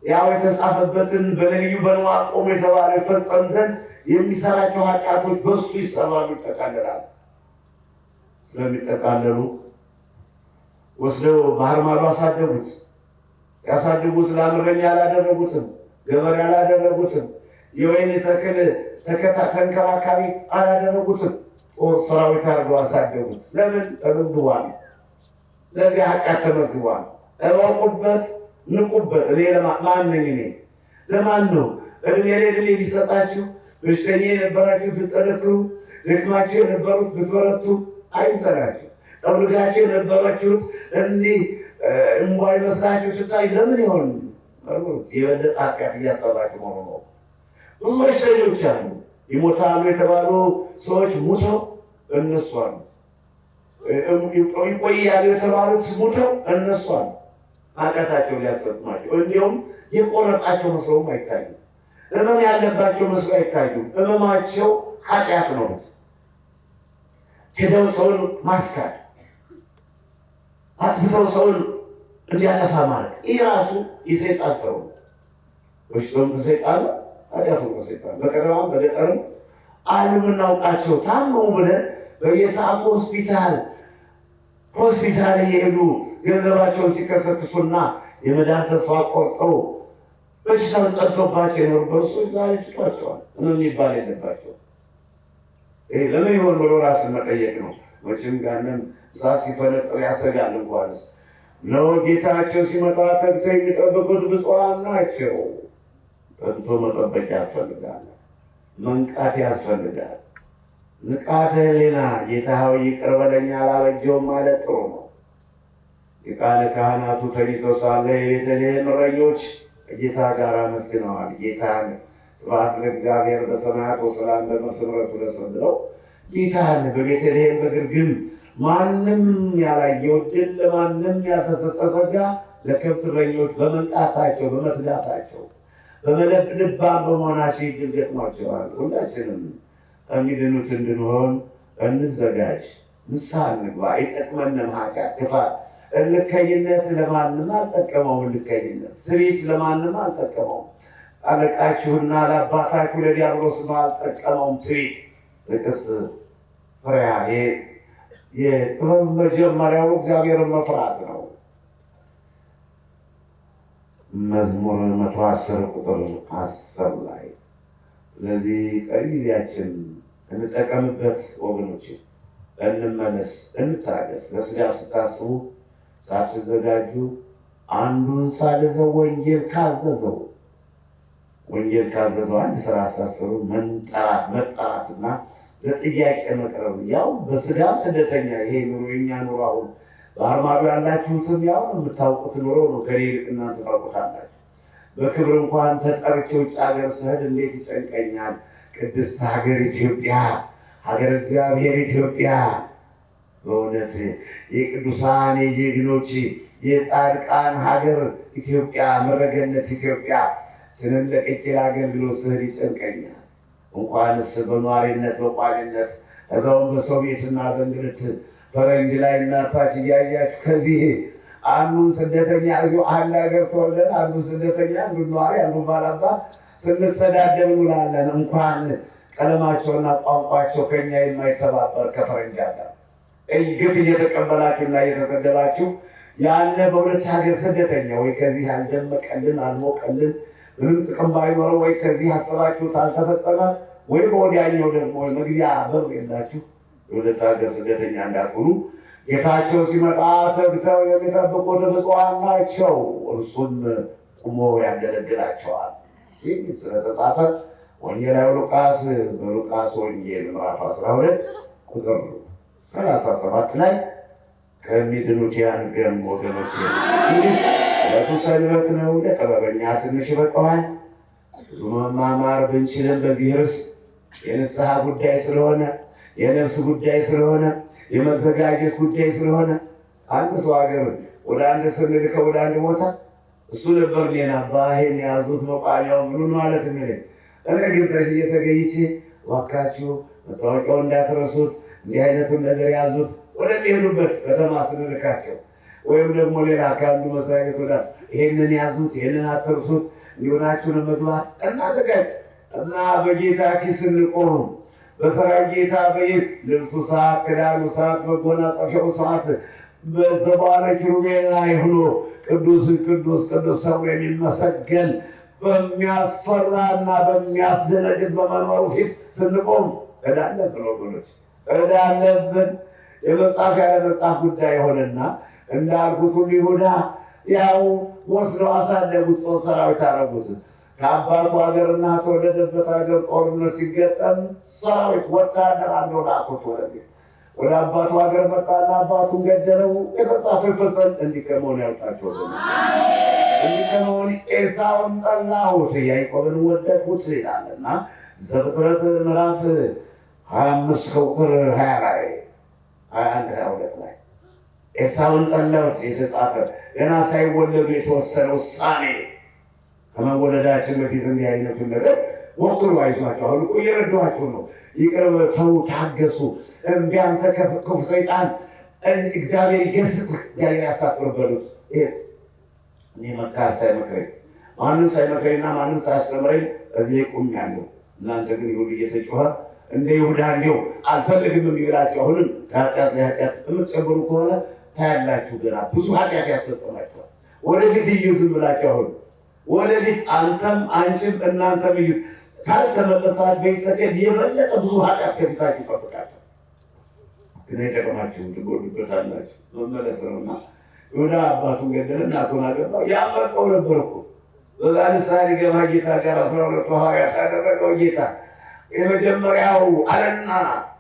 C: ያው የተጻፈበትን በነቢዩ በዕንባቆም የተባለ ይፈጸም ዘንድ የሚሰራቸው ኃጢአቶች በሱ ይሰራሉ፣ ይጠቃለላሉ። ስለሚጠቃለሉ ወስደው ባህር ማዶ አሳደጉት። ያሳደጉት ላምረኛ አላደረጉትም፣ ገበሬ አላደረጉትም፣ የወይን ተክል ተንከባካቢ አላደረጉትም። ጦር ሰራዊት አድርገው አሳደጉት። ለምን? ተመዝግቧል። ለዚህ ኃጢአት ተመዝግቧል። እወቁበት፣ ንቁበት። እኔ ማን ነኝ? እኔ ለማን ነው እድሜ ለእድሜ ቢሰጣችሁ? በሽተኛ የነበራችሁ ብትጠነክሩ፣ ደክማችሁ የነበሩት ብትበረቱ አይሰራችሁ። ጠውልጋችሁ የነበራችሁት እንዲህ እንቧይ መስላችሁ ስታይ ለምን ይሆን? የበለጠ ኃጢአት እያሰራችሁ መሆኑ ነው። ብዙ በሽተኞች አሉ፣ ይሞታሉ የተባሉ ሰዎች ሙተው እነሱ አሉ። ይቆያሉ የተባሉት ሙተው እነሱ አሉ። ኃጢአታቸውን ሊያስፈጽማቸው እንዲሁም የቆረጣቸው መስለውም አይታዩም። ሕመም ያለባቸው መስሎ አይታዩም። ሕመማቸው ኃጢአት ነው። ክደው ሰውን ማስካድ፣ አጥፍተው ሰውን እንዲያጠፋ ማለት ይህ ራሱ የሰይጣን ስራው ነው። በሽታውም ከሰይጣን ነው፣ ኃጢአቱም ከሰይጣን። በከተማም በገጠርም አሉ የምናውቃቸው ታመሙ ብለን በየሰዓቱ ሆስፒታል እየሄዱ ገንዘባቸውን ሲከሰክሱና የመዳን ተስፋ ቆርጠው በሽታው ጸጥቶባቸው የኖሩበት ሰዎች ዛሬ ትቷቸዋል። ምንም የሚባል የለባቸው። ይሄ ለምን ይሆን ብሎ ራስን መጠየቅ ነው። መቼም ጋንም እሳት ሲፈነጥር ያሰጋል። እንኳንስ ነው ጌታቸው ሲመጣ ተግተው የሚጠብቁት ብፁዓን ናቸው። ጠጥቶ መጠበቅ ያስፈልጋል። መንቃት ያስፈልጋል። ንቃተ ሕሊና ጌታ ሆይ ይቅር በለኝ አላበጀውም ማለት ጥሩ ነው። የቃለ ካህናቱ ተኝተው ሳለ የቤተልሔም እረኞች ከጌታ ጋር አመስግነዋል። ጌታን ስብሐት ለእግዚአብሔር በሰማያት ወሰላም በምስምረቱ ለሰብእ ብለው ጌታን በቤተልሔም በግርግም ማንም ያላየው ድል ለማንም ያልተሰጠ ጸጋ ለከብት እረኞች በመንቃታቸው በመትጋታቸው በመለብልባን በመሆናቸው ይድል ገጥሟቸዋል። ሁላችንም የሚድኑት እንድንሆን እንዘጋጅ፣ ንስሐ እንግባ። አይጠቅመንም ኃጢአት፣ ክፋት፣ እልከኝነት ለማንም አልጠቀመውም። እልከኝነት፣ ትዕቢት ለማንም አልጠቀመውም። አለቃችሁና ለአባታችሁ ለዲያብሎስም አልጠቀመውም። ትዕቢት ልቅስ ፍሬያ የጥበብ መጀመሪያው እግዚአብሔርን መፍራት ነው። መዝሙር 110 ቁጥር 10 ላይ ስለዚህ ቀሪ ጊዜያችን እንጠቀምበት ወገኖች፣ እንመለስ፣ እንታገስ። ለስጋ ስታስቡ ሳትዘጋጁ አንዱን ሳልዘው ወንጌል ካዘዘው አንድ ስራ አሳስሩ መጠራትና ለጥያቄ መቅረብ ያው በስጋ ስደተኛ ይሄ ኑሮ የኛ ኑሮ አሁን ባህር ማዶ ያላችሁትም ያው የምታውቁት ኑሮ ነው። ከኔ ይልቅ እናንተ ታውቁታላችሁ። በክብር እንኳን ተጠርቼ ውጭ ሀገር ስሄድ እንዴት ይጨንቀኛል። ቅድስት ሀገር ኢትዮጵያ፣ ሀገር እግዚአብሔር ኢትዮጵያ፣ በእውነት የቅዱሳን የጀግኖች የጻድቃን ሀገር ኢትዮጵያ፣ መረገነት ኢትዮጵያ ስለለቀቄ ለአገልግሎት ስሄድ ይጨንቀኛል። እንኳንስ በኗሪነት በቋሚነት እዛውም በሰው ቤትና በእንግልት ፈረንጅ ላይ እናታች እያያችሁ ከዚህ አንዱን ስደተኛ እዚሁ አንድ ሀገር ተወልደን አንዱን ስደተኛ አንዱን ኗሪ አንዱን ባላባት ስንሰዳደብ እንውላለን። እንኳን ቀለማቸውና ቋንቋቸው ከኛ የማይተባበር ከፈረንጅ ጋር ግፍ እየተቀበላችሁና እየተሰደባችሁ ያለ በሁለት ሀገር ስደተኛ ወይ ከዚህ አልደመቀልን አልሞቀልን ምንም ጥቅም ባይኖረው ወይ ከዚህ አሰባችሁት አልተፈጸመ ወይ በወዲያኛው ደግሞ መግቢያ በር የላችሁ የሁለት ሀገር ስደተኛ እንዳትሆኑ ጌታቸው ሲመጣ ተግተው የሚጠብቁት ብፁዓን ናቸው፣ እርሱም ቁሞ ያገለግላቸዋል። ይህ ስለተጻፈ ወንጌላዊ ሉቃስ በሉቃስ ወንጌል ምዕራፍ 12 ቁጥር 37 ላይ ከሚድኑት ያንገን ወገኖች ዕለቱ ሰንበት ነው። ለጥበበኛ ትንሽ ይበቃዋል። ብዙ መማማር ብንችልም በዚህ ርዕስ የንስሐ ጉዳይ ስለሆነ የነፍስ ጉዳይ ስለሆነ የመዘጋጀት ጉዳይ ስለሆነ አንድ ሰው ሀገር ወደ አንድ ስንልከው ወደ አንድ ቦታ እሱ ነበር ሌላ ባህን የያዙት መቋሚያው ምኑ ማለት ምን እኔ ግብተሽ እየተገኝቼ ዋካችሁ መታወቂያው እንዳትረሱት እንዲህ አይነቱን ነገር ያዙት ወደሚሄዱበት ከተማ ስንልካቸው ወይም ደግሞ ሌላ ካሉ መስሪያ ቤት ወደ ይሄንን ያዙት ይሄንን አትርሱት ሊሆናችሁን መግባት እናዘጋጅ እና በጌታ ፊት ስንቆም በሰራዊት ጌታ በይህ ልብሱ ሰዓት ክዳኑ ሰዓት መጎናጸፊያው ሰዓት በዘባነ ኪሩቤል ላይ ሆኖ ቅዱስ ቅዱስ ቅዱስ ተብሎ የሚመሰገን በሚያስፈራና በሚያስደነግጥ በመኖሩ ፊት ስንቆም ዕዳ አለብን ወገኖች፣ ዕዳ አለብን። የመጽሐፍ ያለ መጽሐፍ ጉዳይ የሆነና እንዳልኩት ሁሉ ይሁዳ ያው ወስደው አሳደጉት፣ ጦር ሰራዊት አደረጉት። ከአባቱ ሀገርና ተወለደበት ሀገር ጦርነት ሲገጠም ሰራዊት ወታደር አንዱ ላኩት ወደ አባቱ ሀገር መጣና አባቱን ገደለው። የተጻፈ ይፈጸም እንዲህ ከመሆኑ ያውቃቸው እንዲህ ከመሆኑ ኤሳውን ጠላሁት ያዕቆብን ወደድኩት ይላልና ዘፍጥረት ምዕራፍ 25 ከቁጥር 20 ላይ 21 22 ላይ ኤሳውን ጠላሁት የተጻፈ ገና ሳይወለዱ የተወሰነ ውሳኔ ከመወለዳችን በፊት እንዲህ አይነቱን ነገር ወቅቱን አይዟቸው። አሁን እየረዷቸው ነው። ይቅር ተው፣ ታገሱ። እምቢ አንተ ክፉ ሰይጣን እግዚአብሔር ይገስጽህ፣ እግዚአብሔር ያሳፍርህ በሉት። እኔ መካር ሳይመክረኝ ማንም ሳይመክረኝና ማንም ሳያስተምረኝ እዚህ ቆሜያለሁ። እናንተ ግን ይሁን እየተጮኸ እንደ ይሁዳ እንዲሁ አልፈልግም የሚላችሁ አሁንም ከኃጢአት ለኃጢአት የምትጨምሩ ከሆነ ታያላችሁ። ገና ብዙ ኃጢአት ያስፈጽማችኋል። ወደፊት እዩ ዝም ብላችሁ አሁን ወደፊት አንተም አንቺም እናንተም እዩ ካልተመለሳችሁ በሰከንድ የበለጠ ብዙ ኃጢአት ከፊታችሁ ይጠብቃችኋል። ግን አይጠቅማችሁም፣ ትጎዱበታላችሁ። መመለስ ነውና ይሁዳ አባቱን ገደለ፣ እናቱን አገባ። ያመጣው ነበር እኮ በዛ ንስሐ ሊገባ ጌታ ጋር 12 ሐዋርያት ያደረገው ጌታ የመጀመሪያው አለና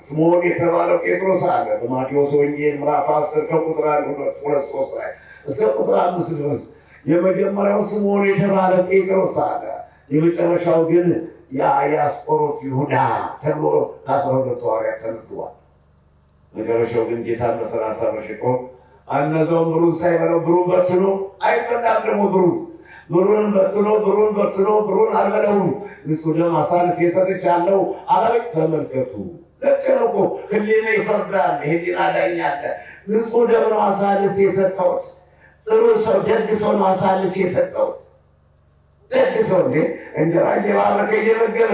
C: ስምዖን የተባለው ጴጥሮስ አለ። በማቴዎስ ወንጌል ምዕራፍ 10 ከቁጥር 1-3 ላይ እስከ ቁጥር 5 ድረስ የመጀመሪያው ስምዖን የተባለ ጴጥሮስ አለ። የመጨረሻው ግን የአስቆሮቱ ይሁዳ ተብሎ ከ12 ሐዋርያት ተመዝግቧል። መጨረሻው ግን ጌታ በ30 ብር ሽጦ አነዛውን ብሩን ሳይበለው ብሩን በትኖ አይበላም ደግሞ ብሩን በትኖ ብሩን አልበለውም ንጹሕ ደም አሳልፌ ሰጥቻለሁ አለ። ተመልከቱ፣ ልክ ነው እኮ ሕሊና ይፈርዳል። ሕሊና ዳኛ አለ። ንጹሕ ደም ነው አሳልፌ የሰጠሁት። ጥሩ ሰው ደግ ሰው ነው አሳልፌ የሰጠሁት። ደግ ሰው እንጀራ እየባረከ እየመገበ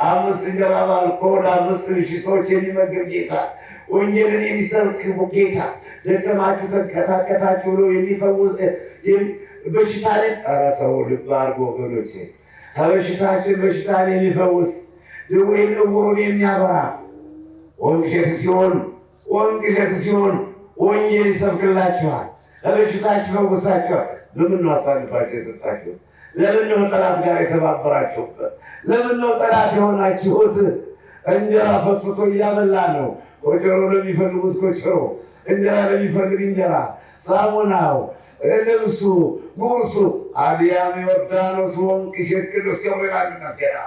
C: 5 እንጀራ ባርኮ ለ5,000 ሰዎች የሚመግብ ጌታ፣ ወንጌልን የሚሰብክ ጌታ፣ ደከማችሁ ተንከታከታችሁ ብሎ የሚፈውስ በሽታ ላይ ኧረ ተው ልብ አድርጎ ወገኖቼ፣ ከበሽታችን በሽታን የሚፈውስ ድውይን ዕውሩን የሚያበራ ወንጌል ሲሆን ወንጌል ይሰብክላችኋል፣ ከበሽታችሁ ይፈውሳችኋል። በምን ነው አሳልፋችሁ የሰጣችሁት? ለምን ነው ጠላት ጋር የተባበራችሁበት? ለምን ነው ጠላት የሆናችሁት? እንጀራ ፈትፍቶ እያበላ ነው። ኮቸሮ ለሚፈልጉት ኮቸሮ፣ እንጀራ ለሚፈልግ እንጀራ፣ ሳሙናው፣ ልብሱ፣ ጉርሱ አዲያም ዮርዳኖስ ወንቅ እሸት ቅዱስ ገብርኤል አንድነት ገና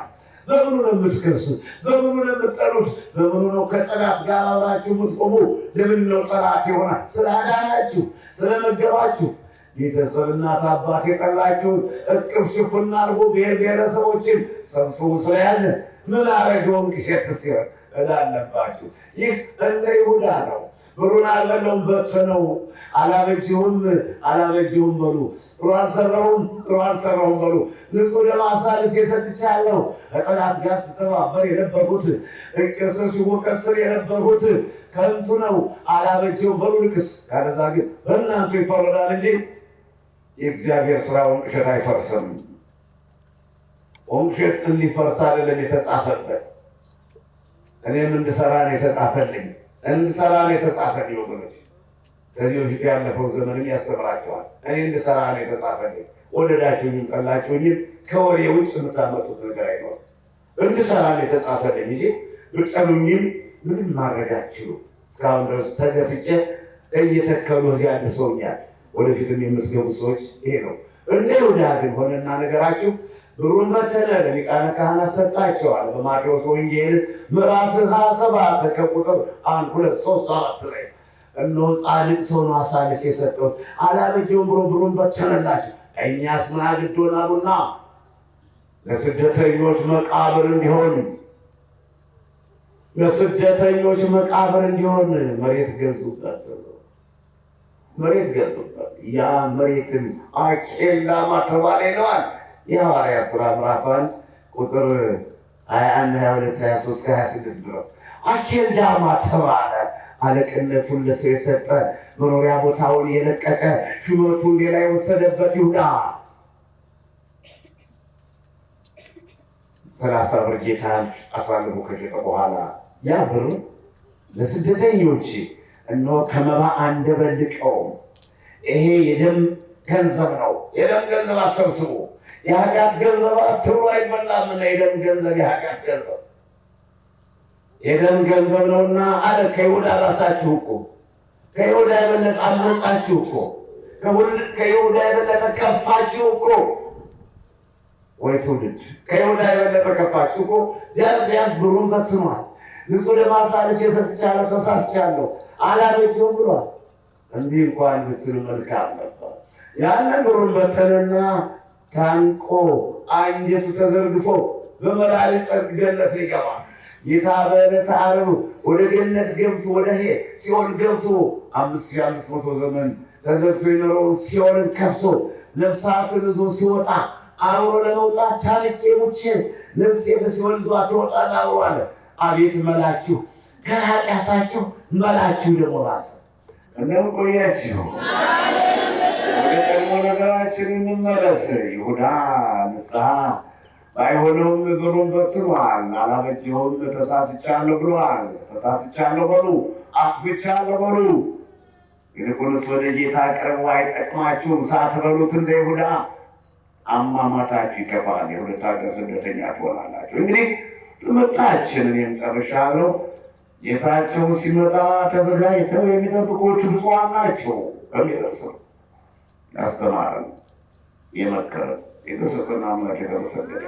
C: በምኑ ነው የምትከሱት? በምኑ ነው የምትጠሉት? በምኑ ነው ከጠላት ጋር አብራችሁ የምትቆሙ? ለምን ነው ጠላት ይሆናል? ስላዳናችሁ፣ ስለመገባችሁ ቤተሰብ እናት አባት የጠላችሁን እቅፍ ሽፉና አድርጎ ብሔር ብሔረሰቦችን ሰብስቦ ስለያዘ ምን አረገ? ወንቅ እሸት ሲሆን እላለባችሁ። ይህ እንደ ይሁዳ ነው። ብሩን አልበለውም፣ በተነው። አላበጅሁም በሉ። ጥሩ አልሰራሁም በሉ። ንጹሕ ደም አሳልፌ ሰጥቻለሁ። ከጠላት ጋር ስተባበር የነበሩት እቅስስ ሲወቀስር የነበሩት ከንቱ ነው። አላበጅሁም በሉ። ልቅስ ካለዛ ግን በእናንቱ ይፈረዳል እንጂ የእግዚአብሔር ስራ ወንቅ እሸት አይፈርስም። ወንቅ እሸት እንዲፈርስ አይደለም የተጻፈበት። እኔም እንድሰራ ነው የተጻፈልኝ። ወገኖች ከዚህ በፊት ያለፈው ዘመንም ያስተምራቸዋል። እኔ እንድሰራ ነው የተጻፈልኝ። ወደዳችሁኝም ጠላችሁኝም ከወሬ ውጭ የምታመጡት ነገር አይኖርም። እንድሰራ ነው የተጻፈልኝ እንጂ ብጠሉኝም ምንም ማድረግ አትችሉም። እስካሁን ድረስ ተገፍጬ እየተከሉ እዚያ አድርሰውኛል። ወደፊትም የምትገቡ ሰዎች ይሄ ነው። እንደ ይሁዳ ግን ሆነና ነገራችሁ ብሩን በተነ፣ ለሊቃነ ካህናት ሰጣቸዋል። በማቴዎስ ወንጌል ምዕራፍ 27 ከቁጥር 1፣ 2፣ 3፣ 4 ላይ እነሆ ጻድቅ ሰው ነው አሳልፌ የሰጠሁት፣ አላበጀውም ብሎ ብሩን በተነላቸው። እኛስ ምን አግዶን አሉና ለስደተኞች መቃብር እንዲሆን መሬት ገዙበት። ያ መሬትን አኬልዳማ ተባለ ይለዋል የሐዋርያት ሥራ ምዕራፍ 1 ቁጥር 21፣ 22፣ 23፣ 26 ድረስ አኬልዳማ ተባለ። አለቅነቱን ለሰው የሰጠ፣ መኖሪያ ቦታውን የለቀቀ፣ ሹመቱን ሌላ የወሰደበት ይሁዳ 30 ብር ጌታን አሳልፎ ከሸጠ በኋላ ያ ብር ለስደተኞች እነሆ ከመባ አንደበልቀውም። ይሄ የደም ገንዘብ ነው። የደም ገንዘብ አሰብስቡ። የኃጢአት ገንዘብ አትብሉ አይበላምና የደም ገንዘብ የደም ገንዘብ ነውና አለ። ከይሁዳ ራሳችሁ እኮ ከይሁዳ የበለጠ አመጻችሁ እኮ ከይሁዳ የበለጠ ከፋችሁ እኮ። ወይ ትውልድ ከይሁዳ የበለጠ ከፋችሁ እኮ። ቢያንስ ብሩን በትኗል። ንጹሕ ደም አሳልፌ ሰጥቻለሁ፣ ተሳስቻለሁ፣ አላበጀሁም ብሏል። እንዲህ እንኳን ብትሉ መልካም ነበር። ያንን ብሩን በተነና ታንቆ አንጀቱ ተዘርግፎ በመድኃኒት ገነት ሊገባ ጌታ በዕለተ ዓርብ ወደ ገነት ገብቶ ወደ ሲኦል ገብቶ 5500 ዘመን ተዘግቶ የኖረውን ሲኦልን ከፍቶ ነፍሳትን ይዞ ሲወጣ አብሮ ለመውጣት ታሪክ ሙቼ ነፍሴ በሲኦል ይዟት ይወጣል አለ። አቤት መላችሁ ከኃጢአታችሁ መላችሁ ደግሞ ራስ እንደምን ቆያችሁ? ወደ ቀድሞ ነገራችን እንመለስ። ይሁዳ ንስሐ ባይሆነውም እግሩን በትኗል። አላበጀውም ተሳስቻለሁ ብሏል። ተሳስቻለሁ በሉ፣ አጥፍቻለሁ በሉ። ይልቁንስ ወደ ጌታ ቅረቡ፣ አይጠቅማችሁም ሳትበሉት እንደ ይሁዳ አሟሟታችሁ ይከፋል፣ የሁለት ሀገር ስደተኛ ትሆናላችሁ። እንግዲህ ትምህርታችንን እኔም ጨርሻለሁ። ጌታቸው ሲመጣ ተዘጋጅተው የሚጠብቁት ብፁዓን ናቸው በሚደርሰው ያስተማረን የመከረን የተሰጠን አምላክ የተመሰገነ